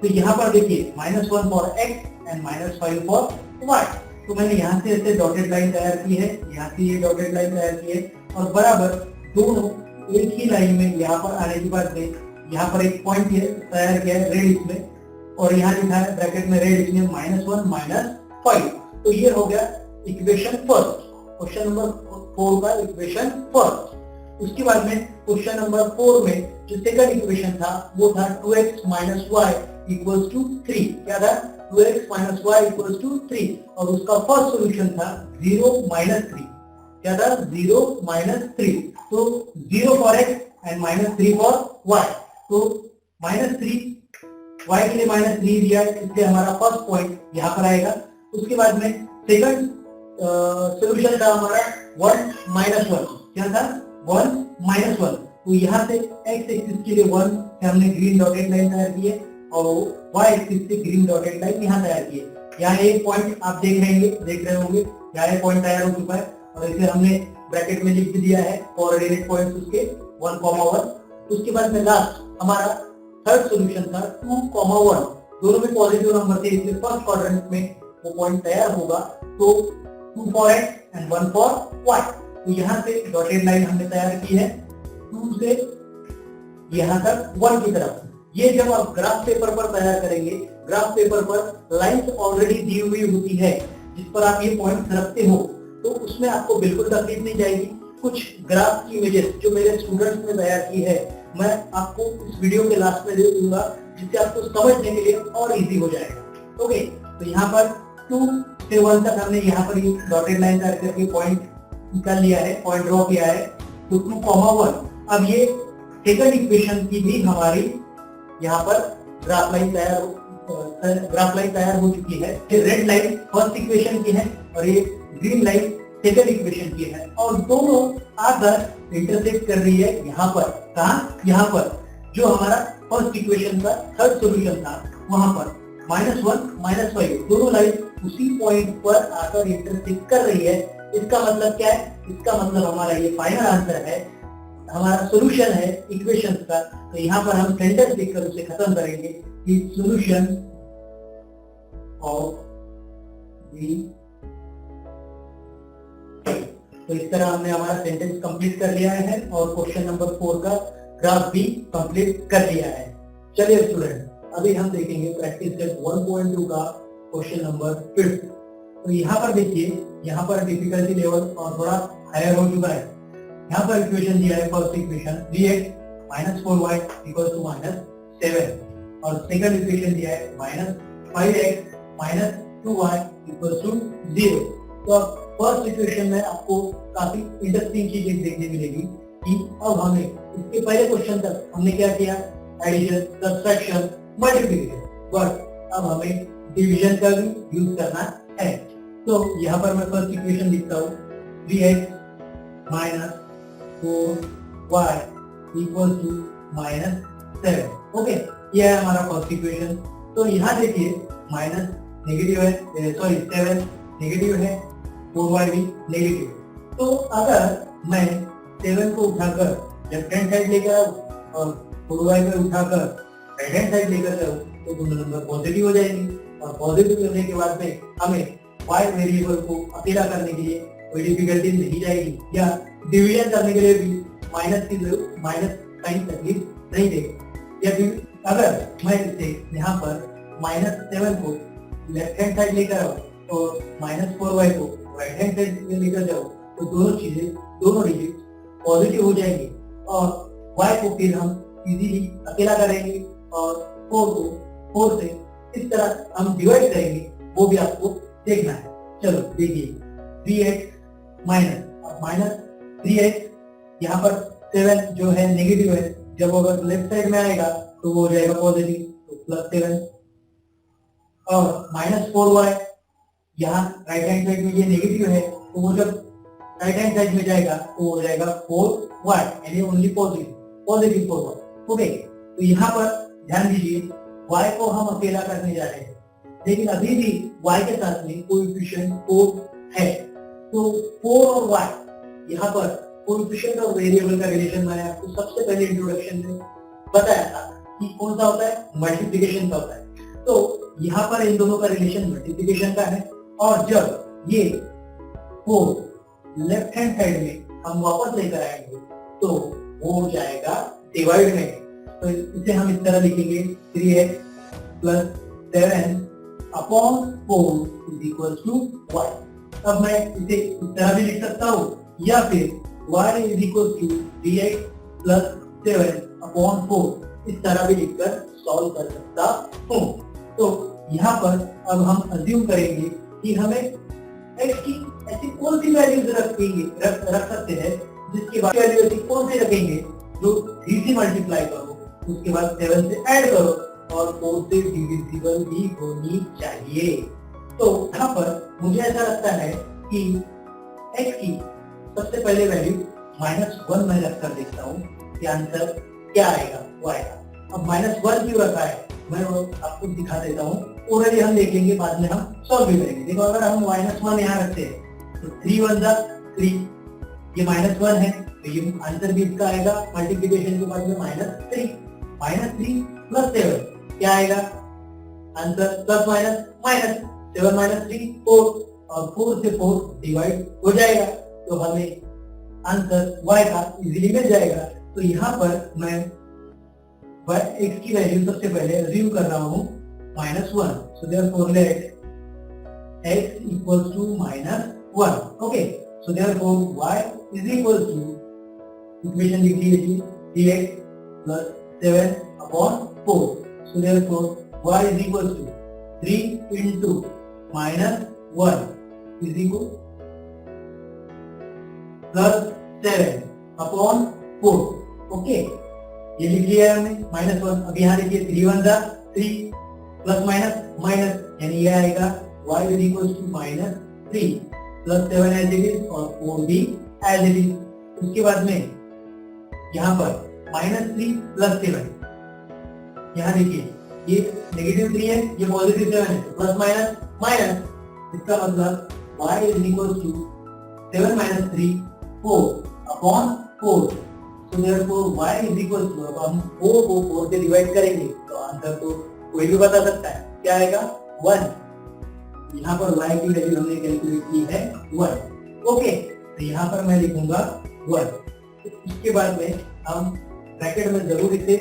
तो यहाँ पर देखिए -1 for x and -5 for y। तो मैंने यहाँ से ऐसे डॉटेड लाइन तैयार की है, यहाँ से ये डॉटेड लाइन तैयार की है और बराबर दोनों एक ही लाइन में यहाँ पर आने के बाद में यहाँ पर एक पॉइंट तैयार किया है रेड इसमें और यहाँ लिखा है ब्रैकेट में रेड इसमें -1 -5। तो ये हो गया इक्वेशन फर्स्ट, क्वेश्चन नंबर 4 का इक्वेशन फर्स्ट। उसके बाद में क्वेश्चन नंबर 4 में जो सेकंड इक्वेशन था वो था 2x - y इक्वल्स टू 3। क्या था? 2x - y इक्वल्स टू 3 और उसका फर्स्ट सॉल्यूशन था 0 - 3। क्या था? 0 - 3। तो 0 for x and -3 for y। तो -3 y के लिए -3 दिया है, इसलिए हमारा फर्स्ट पॉइंट यहाँ पर आएगा। उसके बाद में सेकंड सॉल्यूशन था हमारा 1 - 1। क्या था? 1 - 1। तो यहाँ से x एक्सिस के लिए 1 से हमने ग्रीन डॉटेड लाइन तैयार की है और y एक्सिस से ग्रीन डॉटेड लाइन यहाँ तैयार की है। यहाँ एक पॉइंट आप देख रहे होंगे, यहाँ एक पॉइंट तैयार हो चुका है और इसे हमने ब्रैकेट में लिख दिया है कोऑर्डिनेट पॉइंट उसके 1, 1। उसके बाद में लास्ट हमारा थर्ड सॉल्यूशन था 2, 1। दोनों में पॉजिटिव नंबर थे इसलिए फर्स्ट क्वाड्रेंट में वो पॉइंट तैयार होगा। तो 2 for x and 1 for y। तो यहाँ से डॉटेड लाइन हमने तैयार की है 2 से यहाँ तक 1 की तरफ। ये जब आप ग्राफ पेपर पर तैयार करेंगे, ग्राफ पेपर पर लाइंस ऑलरेडी दी हुई होती है जिस पर आप ये पॉइंट रखते हो, तो उसमें आपको बिल्कुल तकलीफ नहीं जाएगी। कुछ ग्राफ की इमेजेस जो मेरे स्टूडेंट्स ने तैयार की है मैं आपको इस वीडियो के लास्ट में दे दूंगा जिससे आपको समझने के लिए और इजी हो जाएगा। ओके, तो यहाँ पर 2 से 1 तक हमने यहाँ पर ये डॉटेड लाइन तैयार करके पॉइंट निकाल लिया है, पॉइंट ड्रॉ किया है। तो 2, 1। अब ये सेकंड इक्वेशन की भी हमारी यहाँ पर ग्राफ लाइन तैयार हो चुकी है। ये रेड लाइन फर्स्ट इक्वेशन की है और ये ग्रीन लाइन सेकंड इक्वेशन की है और दोनों आकर इंटरसेक्ट कर रही है यहाँ पर। कहाँ? यहाँ पर जो हमारा फर्स्ट इक्वेशन का थर्ड सॉल्यूशन था वहां पर -1 -5 दोनों लाइन उसी पॉइंट पर आकर इंटरसेक्ट कर रही है। इसका मतलब क्या है? इसका मतलब हमारा ये फाइनल आंसर है, हमारा सॉल्यूशन है इक्वेशंस का। तो यहाँ पर हम सेंटेंस लिखकर उसे खत्म करेंगे कि सॉल्यूशन ऑफ दी। तो इस तरह हमने हमारा सेंटेंस कंप्लीट कर लिया है और क्वेश्चन नंबर 4 का ग्राफ भी कंप्लीट कर लिया है। चलिए स्टूडेंट, अभी हम देखेंगे प्रैक्टिस सेट 1.2 का क्वेश्चन नंबर 5। तो यहाँ पर देखिए, यहाँ पर डिफिकल्टी लेवल और थोड़ा हायर हो चुका है। यहाँ पर इक्वेशन दिया है, फर्स्ट इक्वेशन 3x - 4y = -7 और सेकंड इक्वेशन दिया है -5x - 2y = 0। तो फर्स्ट इक्वेशन में आपको काफी इंटरेस्टिंग चीजें देखने मिलेगी कि अब हमें इसके पहले क्वेश्चन तक हमने क्या किया? एडिशन, सब्ट्रैक्शन, मल्टीप्लिकेशन, बट अब हमें डिवीजन का भी यूज करना है। तो यहाँ पर मैं फर्स्ट इक्वेशन लिखता हूँ 3x - 4y = -7। ओके, ये है हमारा फर्स्ट इक्वेशन। तो यहाँ देखिए माइनस नेगेटिव है, 7 नेगेटिव है, 4y भी नेगेटिव। तो अगर मैं 7 को उठाकर लेफ्ट हैंड साइड लेकर आऊँ और 4y को उठाकर राइट हैंड साइड लेकर जाऊँ तो दोनों नंबर पॉजिटिव हो जाएंगे और पॉजिटिव करने के बाद में हमें y वेरिएबल को अकेला करने के लिए कोई डिफिकल्टी नहीं जाएगी या डिवीजन करने के लिए भी माइनस साइन तकलीफ नहीं देगा। या अगर मैं इसे यहाँ पर -7 को लेफ्ट हैंड साइड लेकर आऊँ और -4y को राइट हैंड साइड में लेकर जाऊँ तो दोनों डिजिट पॉजिटिव हो जाएंगे और y को फिर हम इजीली अकेला करेंगे और 4 को 4 से इस तरह हम डिवाइड करेंगे, वो भी आपको देखना है। चलो देखिए 3x - 3x, यहाँ पर 7 जो है नेगेटिव है, जब अगर लेफ्ट साइड में आएगा तो वो हो जाएगा पॉजिटिव, तो +7 और -4y यहाँ राइट हैंड साइड में ये नेगेटिव है तो वो जब राइट हैंड साइड में जाएगा तो हो जाएगा 4y यानी ओनली पॉजिटिव 4y। ओके, तो यहाँ पर ध्यान दीजिए y को हम अकेला करने जा रहे हैं लेकिन अभी भी y के साथ में कोएफिशिएंट 4 है। तो 4 और y यहाँ पर कोएफिशिएंट और वेरिएबल का रिलेशन मैंने आपको सबसे पहले इंट्रोडक्शन में बताया था कि कौन सा होता है, मल्टीप्लिकेशन का होता है। तो यहाँ पर इन दोनों का रिलेशन मल्टीप्लिकेशन का है, और जब ये 4 लेफ्ट हैंड साइड में हम वापस लेकर आएंगे तो वो हो जाएगा डिवाइड में। तो इसे हम इस तरह लिखेंगे 3x + 7 upon 4 is equal to y। अब मैं इसे इस तरह भी लिख सकता हूँ, या फिर y is equal to 3x + 7 upon 4 इस तरह भी लिखकर सॉल्व कर सकता हूँ। तो यहाँ पर अब हम अज्यूम करेंगे कि हमें x की ऐसी कौन सी वैल्यूज रख सकते हैं जिसके बाद वैल्यू ऐसी कौन सी रखेंगे जो 3 से मल्टीप्लाई करो, उसके बाद 7 से ऐड करो और 4 से डिविजिबल भी होनी चाहिए। तो यहाँ पर मुझे ऐसा लगता है कि x की सबसे पहले वैल्यू -1 में रखकर देखता हूँ कि आंसर क्या आएगा, वो आएगा। अब -1 क्यों रखा है मैं वो आपको दिखा देता हूँ, ऑलरेडी हम देखेंगे, बाद में हम सॉल्व भी करेंगे। देखो अगर हम -1 यहाँ रखते हैं तो 3 × 1 = 3, ये -1 है तो ये आंसर भी इसका आएगा मल्टीप्लिकेशन के बाद में -3 + 7 क्या आएगा आंसर, प्लस माइनस 7 - 3 4, और 4 से 4 डिवाइड हो जाएगा तो हमें आंसर y का इजीली मिल जाएगा। तो यहाँ पर मैं x की वैल्यू सबसे पहले अज्यूम कर रहा हूँ -1, so therefore let x equals to -1, okay, so therefore y is equal to, equation लिख लीजिए 3x + 7 upon 4, so therefore y is equal to 3 into -1 is equal +7 upon 4, okay, ये लिख लिया हमने -1। अब यहाँ देखिए 3 × 1 = 3 प्लस माइनस यानी ये आएगा y is equal to -3 + 7 as it is और 4 भी एज इट इज। उसके बाद में यहाँ पर -3 + 7, यहाँ देखिए ये -3 है, ये +7 है, प्लस माइनस, इसका मतलब y is equal to 7 - 3 4 upon 4, so therefore y is equal to, अब हम 4 को 4 से डिवाइड करेंगे तो आंसर तो कोई भी बता सकता है, क्या आएगा 1। यहाँ पर y की वैल्यू हमने कैलकुलेट की है 1, ओके, तो यहाँ पर मैं लिखूंगा 1। उसके बाद में हम ब्रैकेट में जरूर इसे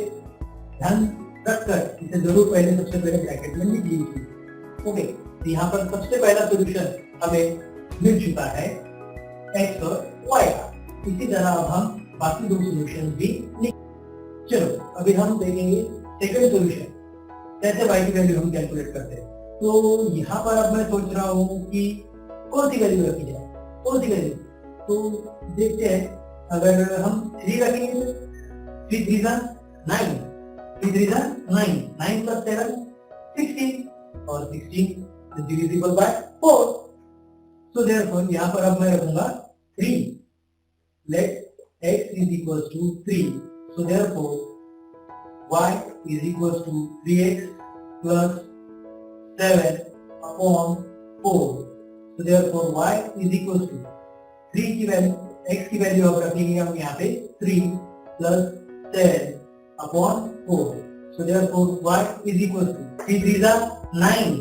ध्यान रखकर इसे जरूर सबसे पहले ब्रैकेट में लिख लीजिए, ओके। तो यहाँ पर सबसे पहला सोल्यूशन हमें मिल चुका है x और y का। इसी तरह अब हम बाकी 2 सोल्यूशन भी लिख। चलो अभी हम देखेंगे सेकंड सोल्यूशन, कैसे y की वैल्यू हम कैलकुलेट करते हैं। तो यहाँ पर अब मैं सोच रहा हूँ कि कौन सी वैल्यू रखी जाए, कौन सी वैल्यू, तो देखते हैं। अगर हम 3 रखेंगे तो 3 × 3 = 9, 3 × 3 = 9, 9 + 7 16 और 16 is divisible by 4, so therefore यहाँ पर अब मैं रखूंगा 3, let x is equals to 3, so therefore y is equals to 3x plus 7 upon 4, so therefore y is equals to 3 की वैल्यू, x की वैल्यू अब रखेंगे हम यहाँ पे 3 plus 7 upon 4, so therefore y is equals to 3 × 3 = 9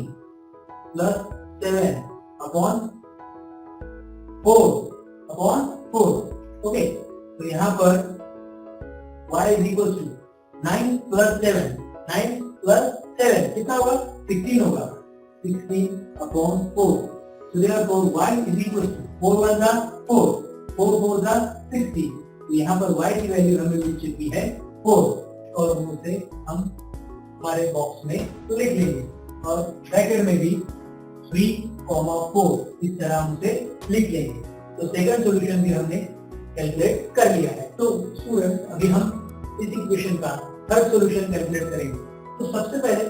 plus 7 upon 4, okay. तो यहाँ पर y is equals to 9 plus 7, 9 plus 7 कितना होगा, 16 होगा, 16 upon 4, so therefore y is equals to 4 × 1 = 4, 4 × 4 = 60। तो यहाँ पर y की वैल्यू हमें मिल चुकी है 4, और उसे हम हमारे बॉक्स में तो लिख लेंगे और ब्रैकेट में भी 3, 4 इस तरह हम उसे लिख लेंगे। तो सेकंड सॉल्यूशन भी हमने कैलकुलेट कर लिया है। तो स्टूडेंट अभी हम इस इक्वेशन का थर्ड सॉल्यूशन कैलकुलेट करेंगे। तो सबसे पहले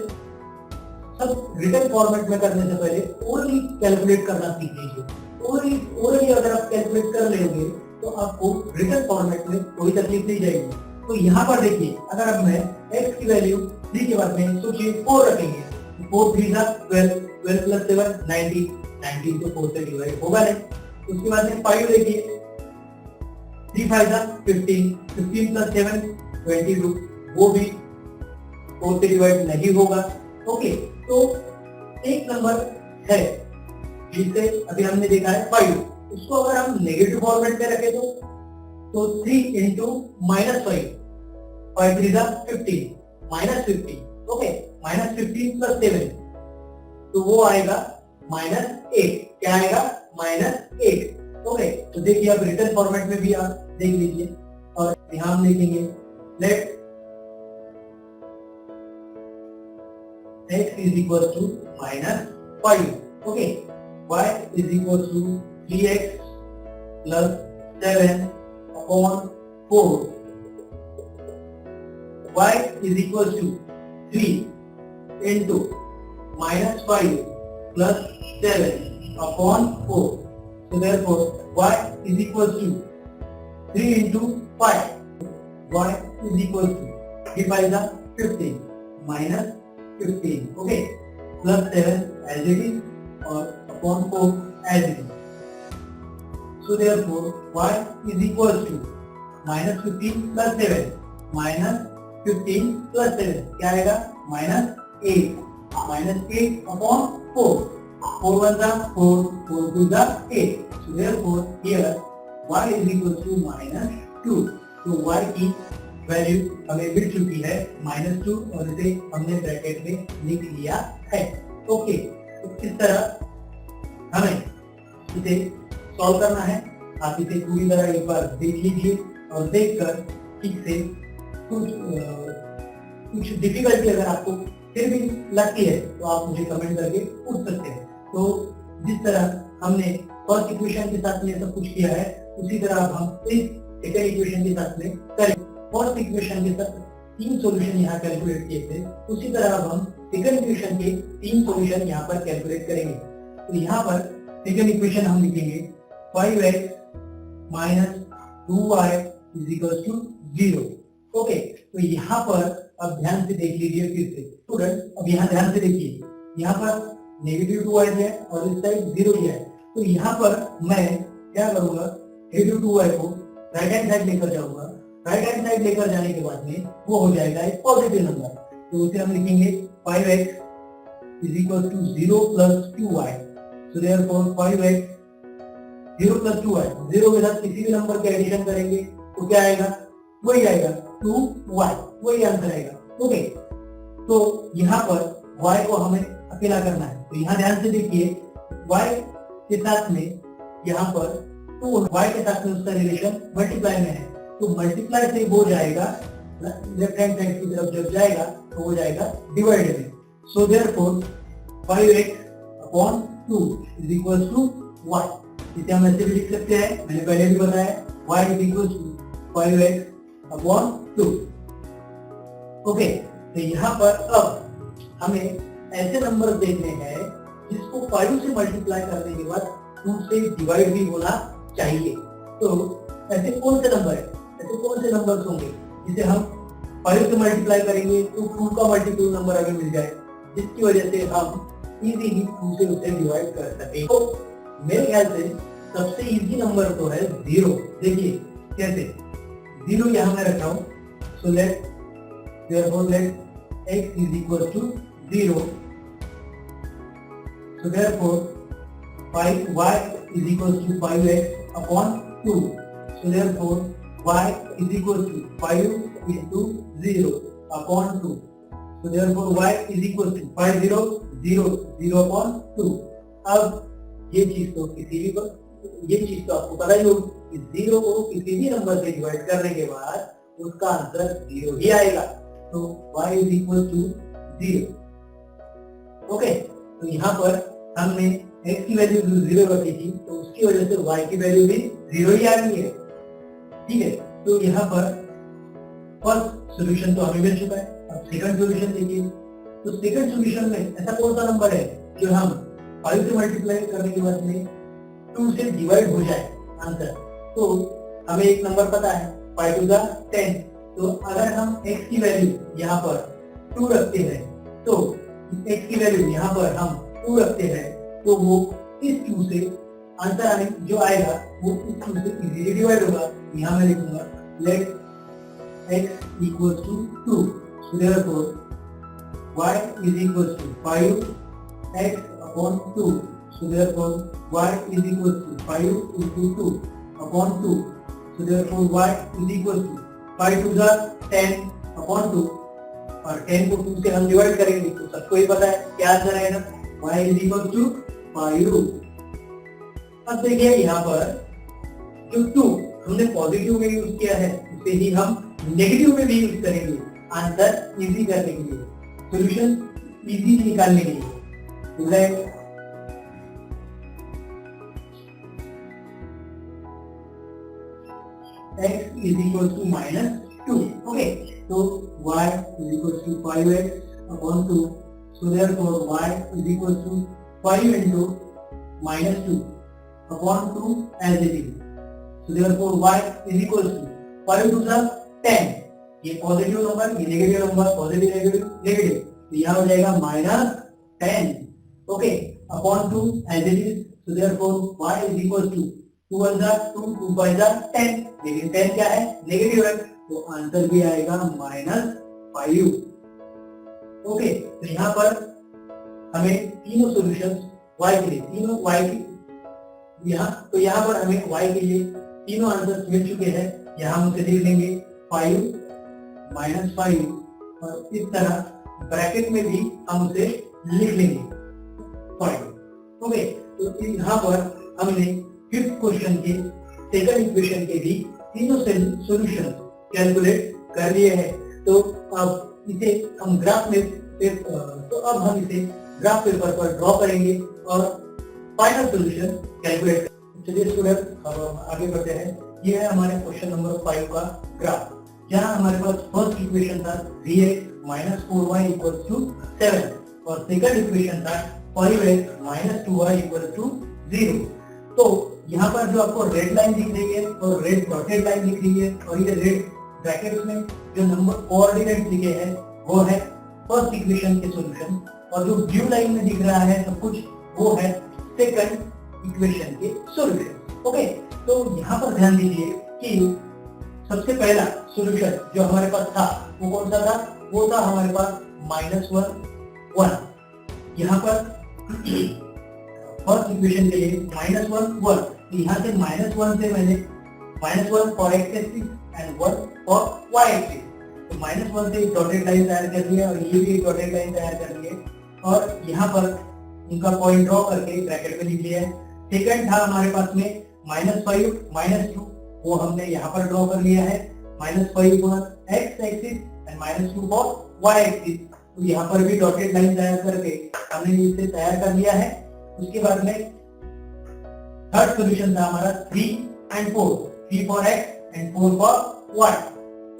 सब रिटन फॉर्मेट में करने से पहले ओरली कैलकुलेट करना सीख लीजिए। ओरली अगर आप कैलकुलेट कर लेंगे तो आपको रिटन फॉर्मेट में कोई तकलीफ नहीं जाएगी। तो यहाँ पर देखिए, अगर अब मैं x की वैल्यू 3 के बाद में सोचिए 4 रखेंगे, 4 × 3 = 12, 12 + 7 19, 19 तो 4 से डिवाइड होगा नहीं। उसके बाद में 5 देखिए, 3 × 5 = 15, 15 + 7 22, वो भी 4 से डिवाइड नहीं होगा। ओके, तो एक नंबर है जिसे अभी हमने देखा है 5, उसको अगर हम नेगेटिव फॉर्मेट में रखें तो 3 इंटू -5, 5 3 15, -15, ओके, -15 प्लस 7, तो वो आएगा -8। क्या आएगा? -8। ओके, तो देखिए अब रिटर्न फॉर्मेट में भी आप देख लीजिए और यहां हम देखेंगे late x is equal to -5, okay, y is equal to 3x plus 7 upon 4, y is equal to 3 into -5 plus 7 upon 4. So therefore y is equal to 3 into 5. Y is equal to 3 5 is 15 minus 15. Okay, plus 7 as it is or upon 4 as it is. So therefore y is equal to minus 15 plus 7 minus 15 plus 7 क्या आएगा? -8, -8 upon 4. 4 1 is 4, 4 2 is 8. So therefore here y is equal to -2. तो y की value हमें मिल चुकी है -2 और इसे हमने ब्रैकेट में लिख लिया है। ओके, तो इस तरह हमें इसे सॉल्व करना है। आप इसे पूरी तरह एक बार देख लीजिए और देखकर ठीक से कुछ डिफिकल्टी अगर आपको फिर भी लगती है तो आप मुझे कमेंट करके पूछ सकते हैं। तो जिस तरह हमने फर्स्ट इक्वेशन के साथ में सब कुछ किया है उसी तरह अब हम इस सेकंड इक्वेशन के साथ में करें। फर्स्ट इक्वेशन के साथ 3 सॉल्यूशन यहाँ कैलकुलेट किए थे, उसी तरह अब हम सेकंड इक्वेशन के 3 सॉल्यूशन यहाँ पर कैलकुलेट करेंगे। तो यहाँ पर सेकंड इक्वेशन हम लिखेंगे 5x minus 2y is equals to 0। Okay, तो यहाँ पर अब ध्यान से देख लीजिए फिर से स्टूडेंट, अब यहाँ ध्यान से देखिए, यहाँ पर नेगेटिव 2y है और इस साइड 0 दिया है। तो यहाँ पर मैं क्या करूंगा, नेगेटिव 2y को राइट हैंड साइड लेकर जाऊंगा। राइट हैंड साइड लेकर जाने के बाद में वो हो जाएगा एक पॉजिटिव नंबर, तो उसे हम लिखेंगे 5x is equal to 0 plus 2y। So therefore 5x 0 plus 2y, 0 के साथ किसी भी नंबर के एडिशन करेंगे तो क्या आएगा? वही आएगा 2y, वही आंसर आएगा। ओके, तो यहाँ पर y को हमें अकेला करना है। तो यहाँ ध्यान से देखिए, y के साथ में यहाँ पर 2y के साथ में उसका रिलेशन मल्टीप्लाई में है, तो मल्टीप्लाई से वो जाएगा लेफ्ट हैंड साइड की तरफ जब जाएगा तो वो जाएगा डिवाइड में। So therefore 5x upon 2 is equal to y। इसे हम ऐसे भी लिख सकते हैं, मैंने पहले भी बताया, y is equal to 5x upon 2। Okay, तो यहाँ पर अब हमें ऐसे नंबर देखने हैं जिसको 5 से मल्टीप्लाई करने के बाद 2 से डिवाइड भी होना चाहिए। तो ऐसे कौन से नंबर है, ऐसे कौन से नंबर्स होंगे जिसे हम 5 से मल्टीप्लाई करेंगे तो 2 का मल्टीपल नंबर हमें मिल जाए, जिसकी वजह से हम इजीली 2 से उसे डिवाइड कर सके। तो मेरे ख्याल से सबसे इजी नंबर तो है 0। देखिए कैसे, 0 यहाँ मैं रखा हूँ। So let therefore let x is equal to 0। So therefore 5y is equal to 5x upon 2। So therefore y is equal to 5 into 0 upon 2। So therefore y is equal to 5 0 0 0 upon 2। अब ये चीज तो आपको पता ही होगी कि 0 को किसी भी नंबर से डिवाइड करने के बाद उसका आंसर 0 ही आएगा। तो y is equal to 0। Okay, तो यहाँ पर हमने x की वैल्यू 0 रखी थी, तो उसकी वजह से y की वैल्यू भी 0 ही आ गई है। ठीक है, तो यहाँ पर फर्स्ट सॉल्यूशन तो हमें मिल चुका है। अब सेकंड सॉल्यूशन देखिए, तो सेकंड सॉल्यूशन में ऐसा कौन सा नंबर है जो हम 5 से मल्टीप्लाई करने के बाद में 2 से डिवाइड हो जाए आंसर। तो हमें एक नंबर पता है 5 2 10। तो अगर हम x की वैल्यू यहाँ पर 2 रखते हैं, तो x की वैल्यू यहाँ पर हम 2 रखते हैं, तो वो इस 2 से आंसर आने जो आएगा वो इस 2 से इजीली डिवाइड होगा। यहाँ मैं लिखूंगा late x equals to 2। So therefore y is equals to 5x upon 2. So therefore y is equals to 5 into 2 upon 2. So therefore y is equals to 5 to the 10 upon 2 और 10 को 2 से हम divide करेंगे तो सबको ही पता है क्या आंसर आएगा y is equals to 5. अब देखिए यहाँ पर जो 2 हमने पॉजिटिव में यूज किया है उसे ही हम नेगेटिव में भी यूज करेंगे आंसर इजी करने के लिए, सॉल्यूशन इजी निकालने के लिए। x is equal to minus 2. Okay, so y is equal to 5x upon 2. So therefore y is equal to 5 into minus 2 upon 2 as it is. So therefore y is equal to 5 to the 10. ये positive number, ये negative number, positive negative negative, तो यहाँ हो जाएगा minus 10. Okay, upon 2 as it is. So therefore y is equal to 2 1 जा 2 2 5 जा 10, लेकिन 10 क्या है, नेगेटिव है, तो आंसर भी आएगा माइनस 5. ओके, तो यहाँ पर हमें तीनों सॉल्यूशंस y के लिए, तीनों y के यहाँ, तो यहाँ पर हमें y के लिए तीनों आंसर मिल चुके हैं. यहाँ हम उसे लिख लेंगे 5 माइनस 5 और इस तरह ब्रैकेट में भी हम उसे लिख लेंगे 5. ओके, तो यहाँ पर हमने फिफ्थ क्वेश्चन के सेकंड इक्वेशन के भी तीनों सॉल्यूशन कैलकुलेट कर लिए हैं. तो अब इसे हम ग्राफ में तो अब हम इसे ग्राफ पेपर पर ड्रॉ करेंगे और फाइनल सॉल्यूशन कैलकुलेट करेंगे. चलिए स्टूडेंट, अब हम आगे बढ़ते हैं. ये है हमारे क्वेश्चन नंबर 5 का ग्राफ, जहाँ हमारे पास फर्स्ट इक्वेशन था 3x minus 4y equal to 7 और सेकंड इक्वेशन था 5x minus 2y equal to 0. तो यहाँ पर जो आपको रेड लाइन दिख रही है और रेड डॉटेड लाइन दिख रही है और ये रेड ब्रैकेट्स में जो नंबर कोऑर्डिनेट लिखे हैं वो है फर्स्ट इक्वेशन के सॉल्यूशन, और जो ब्लू लाइन में दिख रहा है सब कुछ वो है सेकंड इक्वेशन के सॉल्यूशन. ओके, तो यहाँ पर ध्यान दीजिए कि सबसे पहला सॉल्यूशन जो हमारे पास था वो कौन सा था, वो था हमारे पास -1 1. यहाँ पर फर्स्ट इक्वेशन के लिए -1 1, तो यहाँ से -1 से मैंने -1 for x axis and 1 for y axis, तो -1 से डॉटेड लाइन तैयार कर लिया और ये भी डॉटेड लाइन तैयार कर लिए और यहाँ पर उनका पॉइंट ड्रॉ करके ब्रैकेट में लिख लिया है. सेकंड था हमारे पास में -5 -2, वो हमने यहाँ पर ड्रॉ कर लिया है, -5 for x axis and -2 for y axis, तो यहाँ पर भी डॉटेड लाइन तैयार करके हमने इसे तैयार कर लिया है. उसके बाद में थर्ड सॉल्यूशन था हमारा 3 and 4, 3 for x and 4 for y.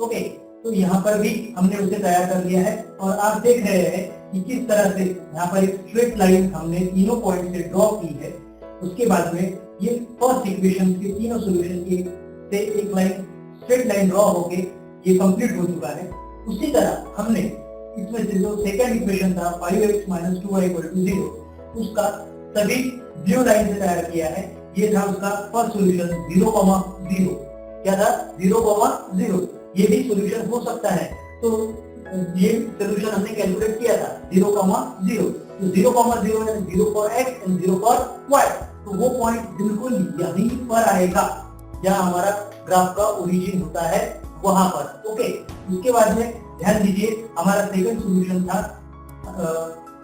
Okay, तो यहाँ पर भी हमने उसे तैयार कर लिया है और आप देख रहे हैं कि किस तरह से यहाँ पर एक स्ट्रेट लाइन हमने तीनों पॉइंट से ड्रॉ की है. उसके बाद में ये फर्स्ट इक्वेशन के तीनों सॉल्यूशन के से एक लाइन स्ट्रेट लाइन ड्रॉ होके ये कंप्लीट हो चुका है. उसी तरह हमने इसमें से जो सेकंड इक्वेशन था 5x minus 2y equal to 0, उसका सभी ब्लू लाइन से तैयार किया है. ये था उसका फर्स्ट सॉल्यूशन 0,0. क्या था, 0,0. ये भी सॉल्यूशन हो सकता है, तो ये सॉल्यूशन हमने कैलकुलेट किया था 0,0. तो 0,0 है 0 for x and 0 for y, तो वो पॉइंट बिल्कुल यहीं पर आएगा जहाँ हमारा ग्राफ का ओरिजिन होता है वहां पर. ओके, उसके बाद में ध्यान दीजिए हमारा सेकंड सॉल्यूशन था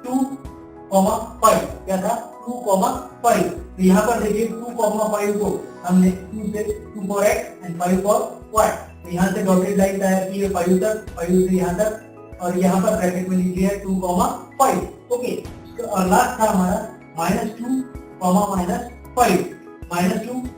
2,5. क्या था, 2,5. तो यहाँ पर देखिए 2,5 को हमने 2 से 2 for x and 5 for y, तो यहाँ से डॉटेड लाइन तैयार की है 5 तक, 5 से यहाँ तक, और यहाँ पर ब्रैकेट में लिख लिया है 2,5. ओके, और लास्ट था हमारा -2, -5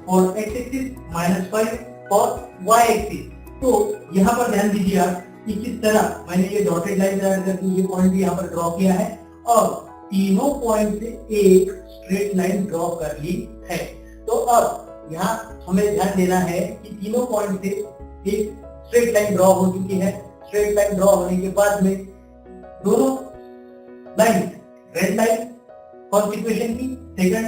for x axis, -5 for y axis. तो यहाँ पर ध्यान दीजिए आप कि किस तरह मैंने ये डॉटेड लाइन तैयार करके ये पॉइंट भी यहाँ पर ड्रॉ किया है और तीनों पॉइंट से एक स्ट्रेट लाइन ड्रॉ कर ली है. तो अब यहाँ हमें ध्यान देना है कि तीनों पॉइंट से एक स्ट्रेट लाइन ड्रॉ हो चुकी है. स्ट्रेट लाइन ड्रॉ होने के बाद में दोनों line, red line first equation की, second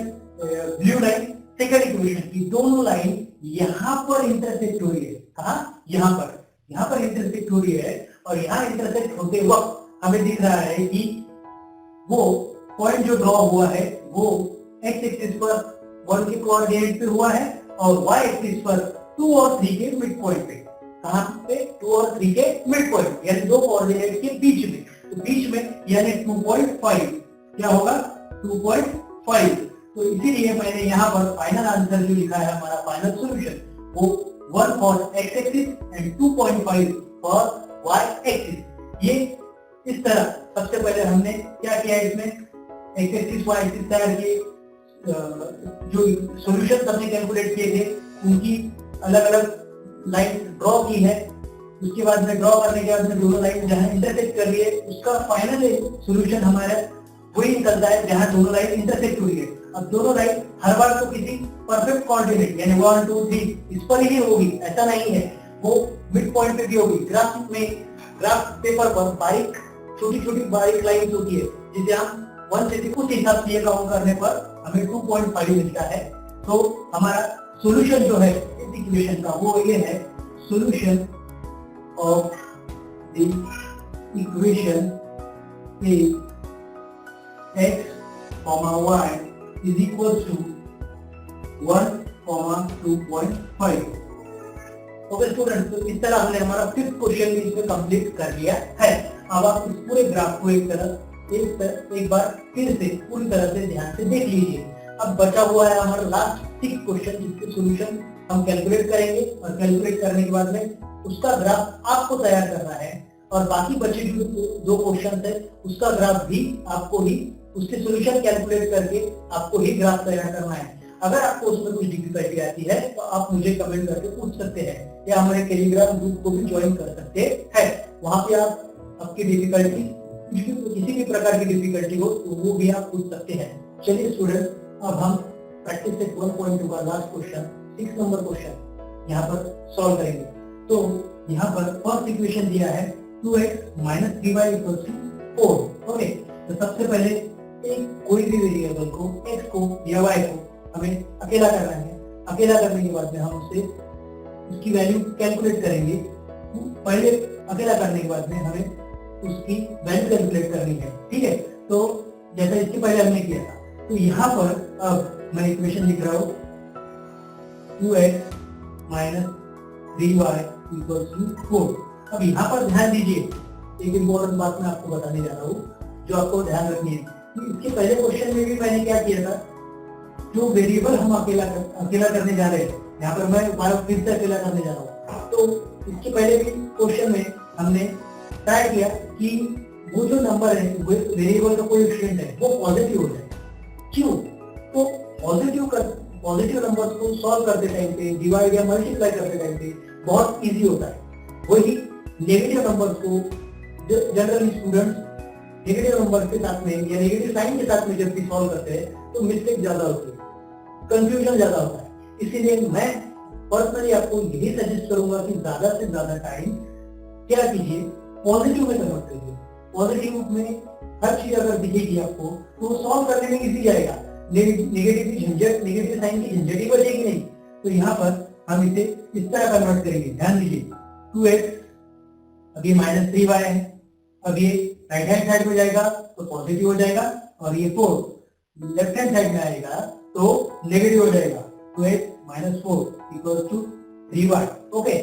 blue line second equation की, दोनों लाइन यहाँ पर इंटरसेक्ट हो रही है. कहाँ, यहाँ पर इंटरसेक्ट हो रही है और यहाँ इंटरसेक्ट होते वक्त हमें दिख रहा है कि वो पॉइंट जो ड्रॉ हुआ है वो एक्स एक्सिस पर 1 के कोऑर्डिनेट पे हुआ है और वाई एक्सिस पर 2 और 3 के मिड पॉइंट पे। कहां पे? 2 और 3 के मिड पॉइंट, यानी दो कोऑर्डिनेट के बीच में। तो बीच में यानी 2.5 क्या होगा? 2.5। तो इसीलिए मैंने यहाँ पर फाइनल आंसर जो लिखा है, हमारा फाइनल सॉल्यूशन, वो 1 for x axis and 2.5 for y axis. ये इस तरह सबसे पहले हमने क्या किया, इसमें एक्स एक्सिस वाई एक्सिस तैयार किए, जो सॉल्यूशन हमने कैलकुलेट किए थे उनकी अलग अलग लाइन ड्रॉ की है। उसके बाद में ड्रॉ करने के बाद में दोनों लाइन जहां इंटरसेक्ट कर रही है उसका फाइनल सॉल्यूशन हमारा वही निकलता है जहां दोनों लाइन इंटरसेक्ट हुई है। अब दोनों लाइन हर बार तो किसी परफेक्ट कोऑर्डिनेट यानी 1 2 3 इस पर ही होगी ऐसा नहीं है, वो मिड पॉइंट पे भी होगी। ग्राफ पेपर पर बारीक छोटी छोटी बारीक लाइन होती है जिसे हम 1 से उस हिसाब से काउंट करने पर हमें 2.5 मिलता है। तो हमारा सॉल्यूशन जो है इस इक्वेशन का वो ये है, solution of the equation is x, y is equals to 1, 2.5। Okay student, तो इस तरह हमने हमारा 5th क्वेश्चन भी इसमें कंप्लीट कर लिया है। अब आप इस पूरे ग्राफ को एक बार फिर से पूरी तरह से ध्यान से देख लीजिए। अब बचा हुआ है हमारा लास्ट 6 क्वेश्चन जिसके सॉल्यूशन हम कैलकुलेट करेंगे और कैलकुलेट करने के बाद में उसका ग्राफ आपको तैयार करना है और बाकी बचे जो 2 क्वेश्चन है उसका ग्राफ भी आपको ही उसके सॉल्यूशन कैलकुलेट करके आपको ही ग्राफ तैयार करना है। अगर आपको उसमें कुछ डिफिकल्टी आती है तो आप मुझे कमेंट करके पूछ सकते हैं या हमारे टेलीग्राम ग्रुप को भी ज्वाइन कर सकते हैं। वहां पे आप आपकी डिफिकल्टी किसी भी प्रकार की डिफिकल्टी हो तो वो भी आप पूछ सकते हैं। चलिए स्टूडेंट, अब हम प्रैक्टिस सेट 1.2 का लास्ट क्वेश्चन 6 नंबर क्वेश्चन यहाँ पर सॉल्व करेंगे। तो यहाँ पर फर्स्ट इक्वेशन दिया है 2x - 3y = 4। ओके, तो सबसे पहले एक कोई भी वेरिएबल को x को या y को हमें अकेला करना है। अकेला करने के बाद में हम उससे उसकी वैल्यू कैलकुलेट करेंगे। पहले अकेला करने के बाद में हमें उसकी वैल्यू कैलकुलेट करनी है, ठीक है। तो जैसा इसके पहले हमने किया था, तो यहाँ पर अब मैं इक्वेशन लिख रहा हूँ 2x - 3y = 4। अब यहाँ पर ध्यान दीजिए, एक इम्पोर्टेंट बात मैं आपको बताने जा रहा हूँ जो आपको ध्यान रखनी है। इसके पहले क्वेश्चन में भी मैंने क्या किया था, जो वेरिएबल हम अकेला करने जा रहे हैं, यहाँ पर मैं फिर से अकेला करने जा रहा हूँ। तो इसके पहले भी क्वेश्चन में हमने ट्राई किया कि वो जो नंबर है वेरिएबल का कोएफिशिएंट है वो पॉजिटिव हो जाए। क्यों? तो पॉजिटिव नंबर्स को सॉल्व करते टाइम पे, डिवाइड या मल्टीप्लाई करते टाइम पे बहुत इजी होता है। वही नेगेटिव नंबर्स को जनरली स्टूडेंट्स नेगेटिव नंबर के साथ में या नेगेटिव साइन के साथ में जब भी सॉल्व करते हैं तो मिस्टेक ज्यादा होती है, कंफ्यूजन ज्यादा होता है। इसीलिए मैं पर्सनली आपको यही सजेस्ट करूंगा कि ज्यादा से ज्यादा टाइम क्या कीजिए, पॉजिटिव में कन्वर्ट करिए। पॉजिटिव में हर चीज अगर दिखेगी आपको तो सॉल्व करने में इजी जाएगा, नेगेटिव साइन की झंझट ही बचेगी नहीं। तो यहाँ पर हम इसे इस तरह कन्वर्ट करेंगे। ध्यान दीजिए, 2x अभी -3y है, अब ये राइट हैंड साइड में जाएगा तो पॉजिटिव हो जाएगा और ये 4 लेफ्ट हैंड साइड में आएगा तो नेगेटिव हो जाएगा। 2x - 4 = 3y। ओके,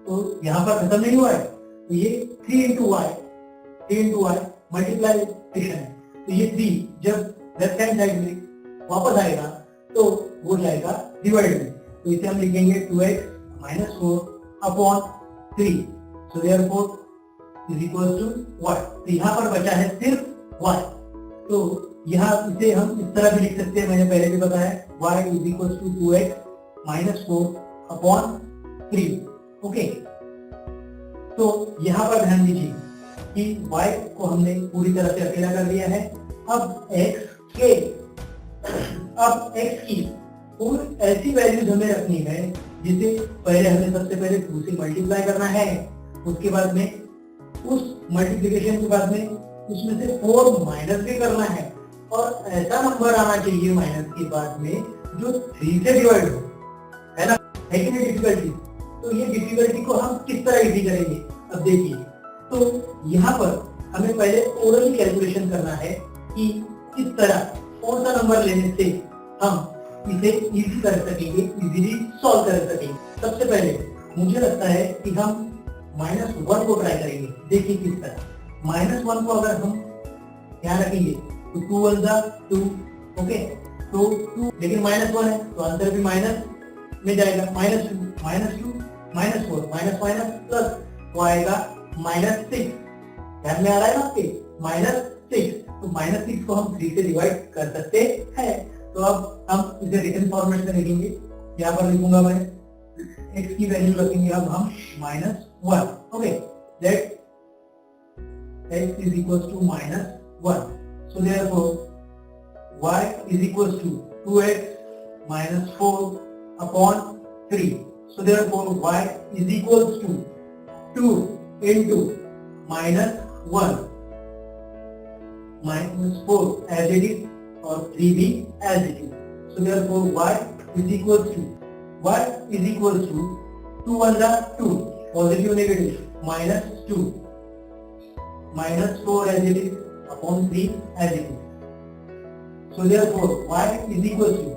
तो यहाँ पर खत्म नहीं हुआ है, तो ये 3 × y मल्टीप्लाइजेशन है। तो ये 3 जब लेफ्ट हैंड साइड में वापस आएगा तो वो जाएगा डिवाइड में। तो इसे हम लिखेंगे 2x - 4/3। So therefore = y। तो यहाँ पर बचा है सिर्फ y। तो यहाँ इसे हम इस तरह भी लिख सकते हैं, मैंने पहले भी बताया, y = 2x - 4/3। ओके, तो यहाँ पर ध्यान दीजिए कि y को हमने पूरी तरह से अकेला कर दिया है। अब x की पूरी ऐसी वैल्यूज हमें रखनी है जिसे पहले हमें सबसे पहले 2 से मल्टीप्लाई करना है, उसके बाद में उस मल्टीप्लिकेशन के बाद में उसमें से 4 माइनस भी करना है और ऐसा नंबर आना चाहिए माइनस के बाद में जो 3 से डिवाइड हो, है ना। है कि नहीं डिफिकल्टी? तो ये डिफिकल्टी को हम किस तरह इजी करेंगे, अब देखिए। तो यहाँ पर हमें पहले ओरली कैलकुलेशन करना है कि किस तरह कौन सा नंबर लेने से हम इसे इजी कर सकेंगे, इजीली सॉल्व कर सकेंगे। सबसे पहले मुझे लगता है कि हम -1 को ट्राई करेंगे। देखिए किस तरह -1 को अगर हम ध्यान रखेंगे तो 2 1 जा 2, ओके, तो 2 लेकिन -1 है तो आंसर भी माइनस में जाएगा, -2 -2 -4 माइनस प्लस तो आएगा -6। ध्यान में आ रहा है ना आपके, -6, तो -6 को हम 3 से डिवाइड कर सकते हैं। तो अब हम इसे रिटन फॉर्मेट में लिखेंगे। यहाँ पर लिखूंगा मैं x की वैल्यू रखेंगे अब हम -1, okay, let x is equal to -1, so therefore y is equal to 2x - 4 upon 3, so therefore y is equals to 2 into -1 -4 as it is और 3 भी as it is, so therefore y is equals to 2 1 2 positive negative -2 -4 as it is upon 3 as it is, so therefore y is equals to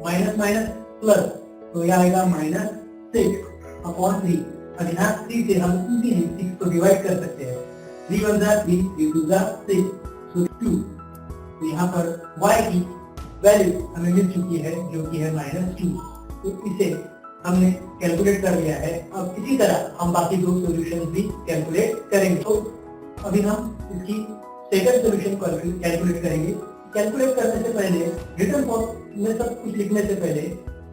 minus plus, तो यह आएगा -6 upon 3 और यहाँ 3 से हम easily 6 को डिवाइड कर सकते हैं। 3 1 जा 3, 3 2 जा 6, so 2। तो यहाँ पर y की वैल्यू हमें मिल चुकी है जो कि है -2, तो इसे हमने कैलकुलेट कर लिया है। अब इसी तरह हम बाकी दो सॉल्यूशन भी कैलकुलेट करेंगे। तो अभी हम इसकी सेकंड सॉल्यूशन को कैलकुलेट करेंगे। कैलकुलेट करने से पहले रिटन फॉर्म में सब कुछ लिखने से पहले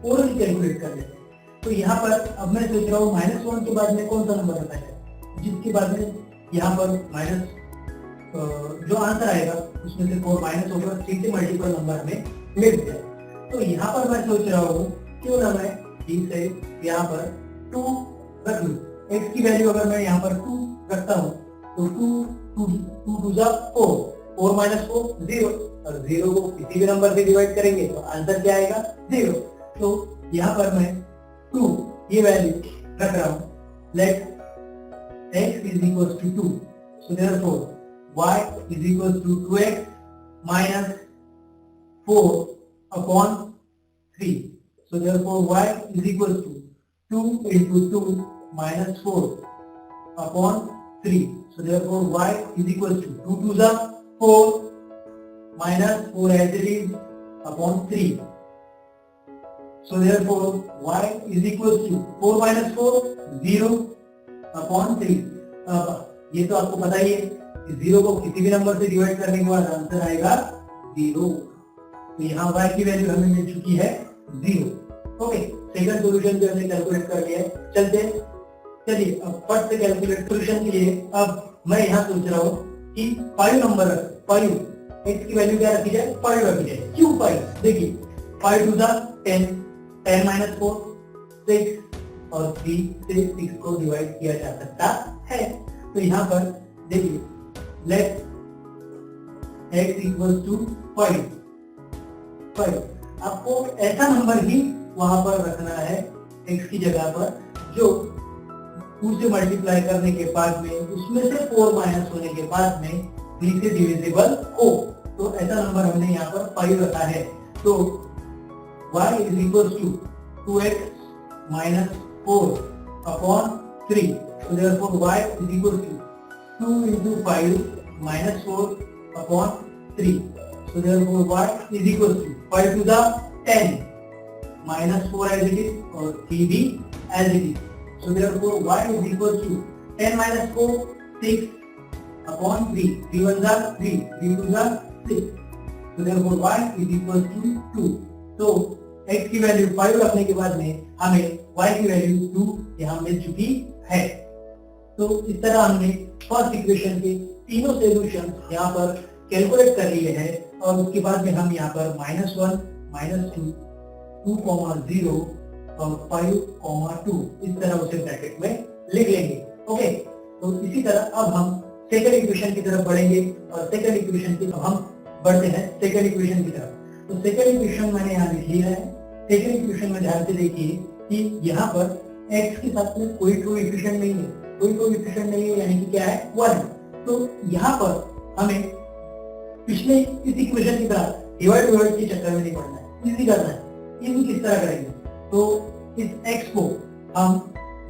ओरली कैलकुलेट कर लेते हैं। तो यहाँ पर अब मैं सोच रहा हूँ -1 के बाद में कौन सा नंबर आता है, जिसके बाद में यहाँ पर जो आंसर आएगा उसमें से 4 माइनस होगा, 3 से मल्टीपल नंबर हमें मिल जाए। तो यहाँ पर मैं सोच रहा हूँ क्यों ना मैं से यहाँ पर 2 रख लूँ। x की वैल्यू अगर मैं यहाँ पर 2 रखता हूँ तो 2 2 जा 4, 4 माइनस 4 0, और 0 को किसी भी नंबर से डिवाइड करेंगे तो आंसर क्या आएगा 0। तो यहाँ पर मैं 2 ये वैल्यू रख रहा हूँ। Let x is equal to 2, so therefore y is equal to 2x minus 4 upon 3, so therefore y is equal to 2 into 2 minus 4 upon 3, so therefore y is equal to 2 to the 4 minus 4 as it is upon 3, so therefore y is equal to 4 minus 4 0 upon 3। ये तो आपको पता ही है कि 0 को किसी भी number से डिवाइड करने के बाद आंसर आएगा 0। तो यहाँ y की वैल्यू हमें मिल चुकी है 0। ओके, सेकंड सॉल्यूशन जो हमने कैलकुलेट कर लिया है। चलिए अब फर्स्ट कैलकुलेट सॉल्यूशन के लिए अब मैं यहाँ सोच रहा हूँ कि 5 नंबर 5 x की वैल्यू क्या रखी जाए, 5 रखी जाए। क्यों 5? देखिए 5 टू 10, 10 माइनस 4 6, और 3 से 6 को डिवाइड किया जा सकता है। तो यहाँ पर देखिए लेट x इक्वल टू 5। आपको ऐसा नंबर ही वहां पर रखना है x की जगह पर जो 2 से मल्टीप्लाई करने के बाद में उसमें से 4 माइनस होने के बाद में 3 से डिविजिबल हो। तो ऐसा नंबर हमने यहाँ पर 5 रखा है। तो y is equal to 2x minus 4 upon 3, so therefore y is equal to 2 into 5 minus 4 upon 3, so therefore y is equal to 5 to the 10 minus 4 as it is और 3 भी as it is, so therefore y is equal to 10 minus 4 6 upon 3, 3 1 जा 3, 3 2 जा 6, so therefore y is equal to 2। तो x की value 5 रखने के बाद में हमें y की वैल्यू 2 यहाँ मिल चुकी है। तो इस तरह हमने फर्स्ट इक्वेशन के तीनों सॉल्यूशन यहाँ पर कैलकुलेट कर लिए हैं और उसके बाद में हम यहाँ पर -1 -2 2,0 और 5,2 इस तरह उसे ब्रैकेट में लिख लेंगे। ओके, तो इसी तरह अब हम सेकंड इक्वेशन की तरफ बढ़ेंगे और सेकंड इक्वेशन की हम बढ़ते हैं सेकंड इक्वेशन की तरफ। तो सेकंड इक्वेशन मैंने यहाँ लिख लिया है। सेकंड इक्वेशन में ध्यान से देखिए कि यहाँ पर x के साथ में कोई कोएफिशिएंट नहीं है, कोई कोएफिशिएंट नहीं है, यानी कि क्या है 1 है। तो यहाँ पर हमें पिछले इस इक्वेशन की तरह डिवाइड के चक्कर में नहीं पड़ना है, इजी करना है। इजी किस तरह करेंगे, तो इस x को हम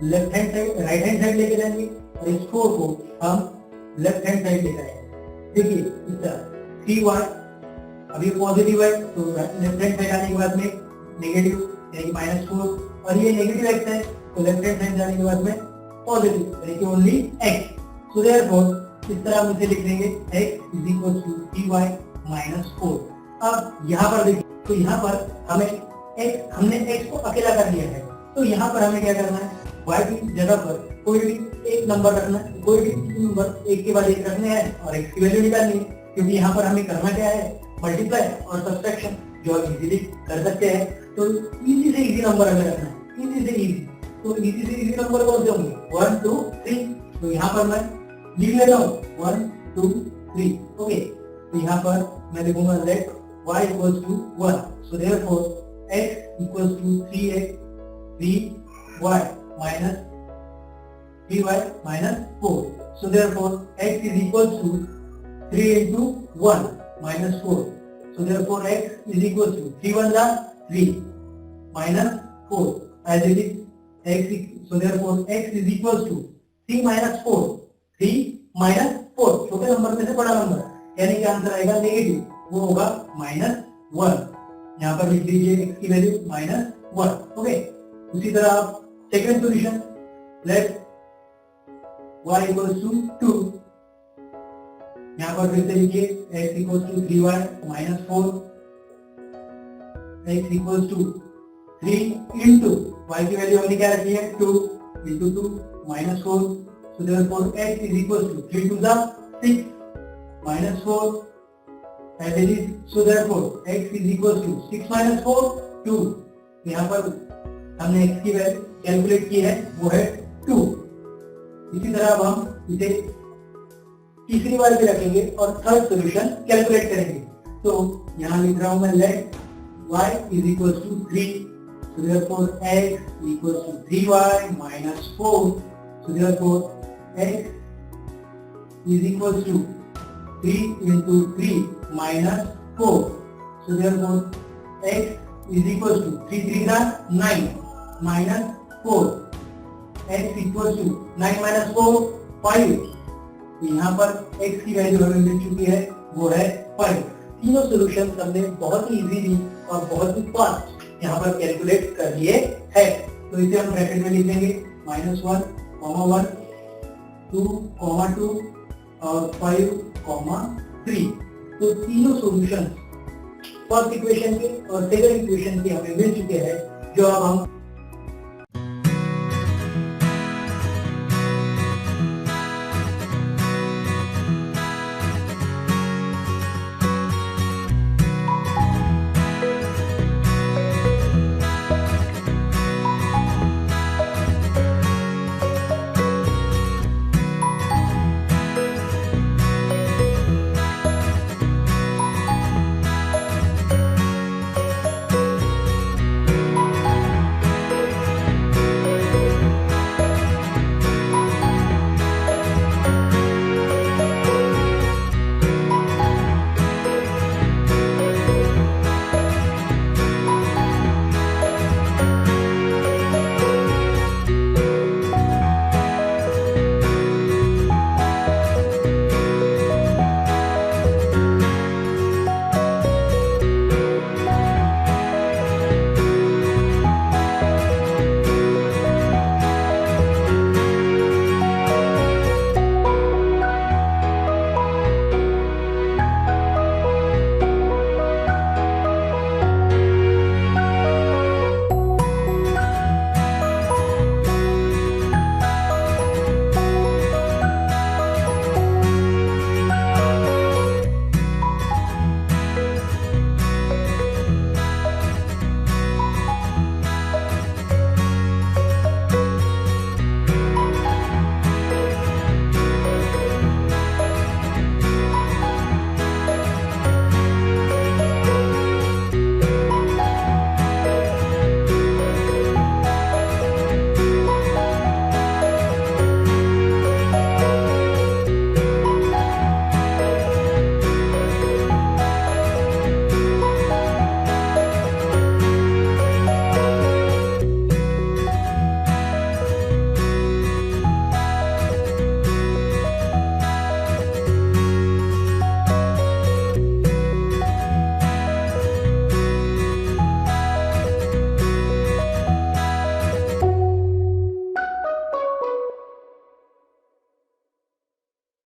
left hand side right hand side लेके जाएंगे और इस 4 को हम लेफ्ट हैंड साइड लेकर आएंगे। देखिए इस तरह 3y, अभी पॉजिटिव है तो लेफ्ट हैंड साइड आने के बाद में नेगेटिव यानी कि -4, और ये नेगेटिव x है तो लेफ्ट हैंड साइड जाने के बाद में पॉजिटिव यानी कि ओनली x। सो देयरफॉर इस तरह हम इसे लिख लेंगे x is equal to 3y -4। अब यहाँ पर देखिए, तो यहाँ पर हमने x को अकेला कर लिया है, तो यहाँ पर हमें क्या करना है, y की जगह पर कोई भी एक नंबर रखना है, कोई भी नंबर एक के बाद एक रखने हैं और x की वैल्यू निकालनी है, क्योंकि यहाँ पर हमें करना क्या है, मल्टीप्लाई और सब्ट्रैक्शन, जो हम इजीली कर सकते हैं। तो इजी से इजी नंबर हमें रखना है, इजी से इजी। तो इजी से इजी नंबर कौन से होंगे, 1 2 3। तो यहाँ पर मैं लिख लेता हूँ 1 2 3। ओके, तो यहाँ पर मैं लिखूंगा let y equals to 1। So therefore x equals to 3x 3y minus 3y minus 4. So therefore x is equals to 3 into 1 minus 4. So therefore x is equals to 3 1 are 3 minus 4 as it is x. So therefore x is equals to 3 minus 4. 3 minus 4 छोटे number में से बड़ा number, यानी कि answer आएगा negative, वो होगा -1। यहाँ पर लिख दीजिए x की वैल्यू -1। ओके, उसी तरह आप second solution let y equals to 2। यहाँ पर फिर से लिखिए x equals to 3y -4, x equals to 3 into y की वैल्यू हमने क्या रखी है 2 into 2 -4। So therefore x is equals to 3 to the 6 minus 4 as it is. So therefore x is equals to 6 minus 4 2। यहाँ पर हमने x की value calculate की है, वो है 2। इसी तरह अब हम इसे तीसरी बार भी रखेंगे और थर्ड सॉल्यूशन कैलकुलेट करेंगे। तो यहाँ लिख रहा हूं मैं late y is equals to 3। So therefore x equals to 3y minus 4। So therefore x is equals to 3 into 3 minus 4। So therefore x is equals to 3 3 का 9 minus 4। x equals to 9 minus 4 5। यहाँ पर x की value हमें मिल चुकी है, वो है 5। तीनों सॉल्यूशन हमने बहुत ही इजीली और बहुत ही फास्ट यहाँ पर कैलकुलेट कर लिए है। तो इसे हम ब्रैकेट में लिख देंगे -1 1 2 2 और 5 3। तो तीनों सॉल्यूशन फर्स्ट इक्वेशन के और सेकंड इक्वेशन के हमें मिल चुके हैं, जो अब हम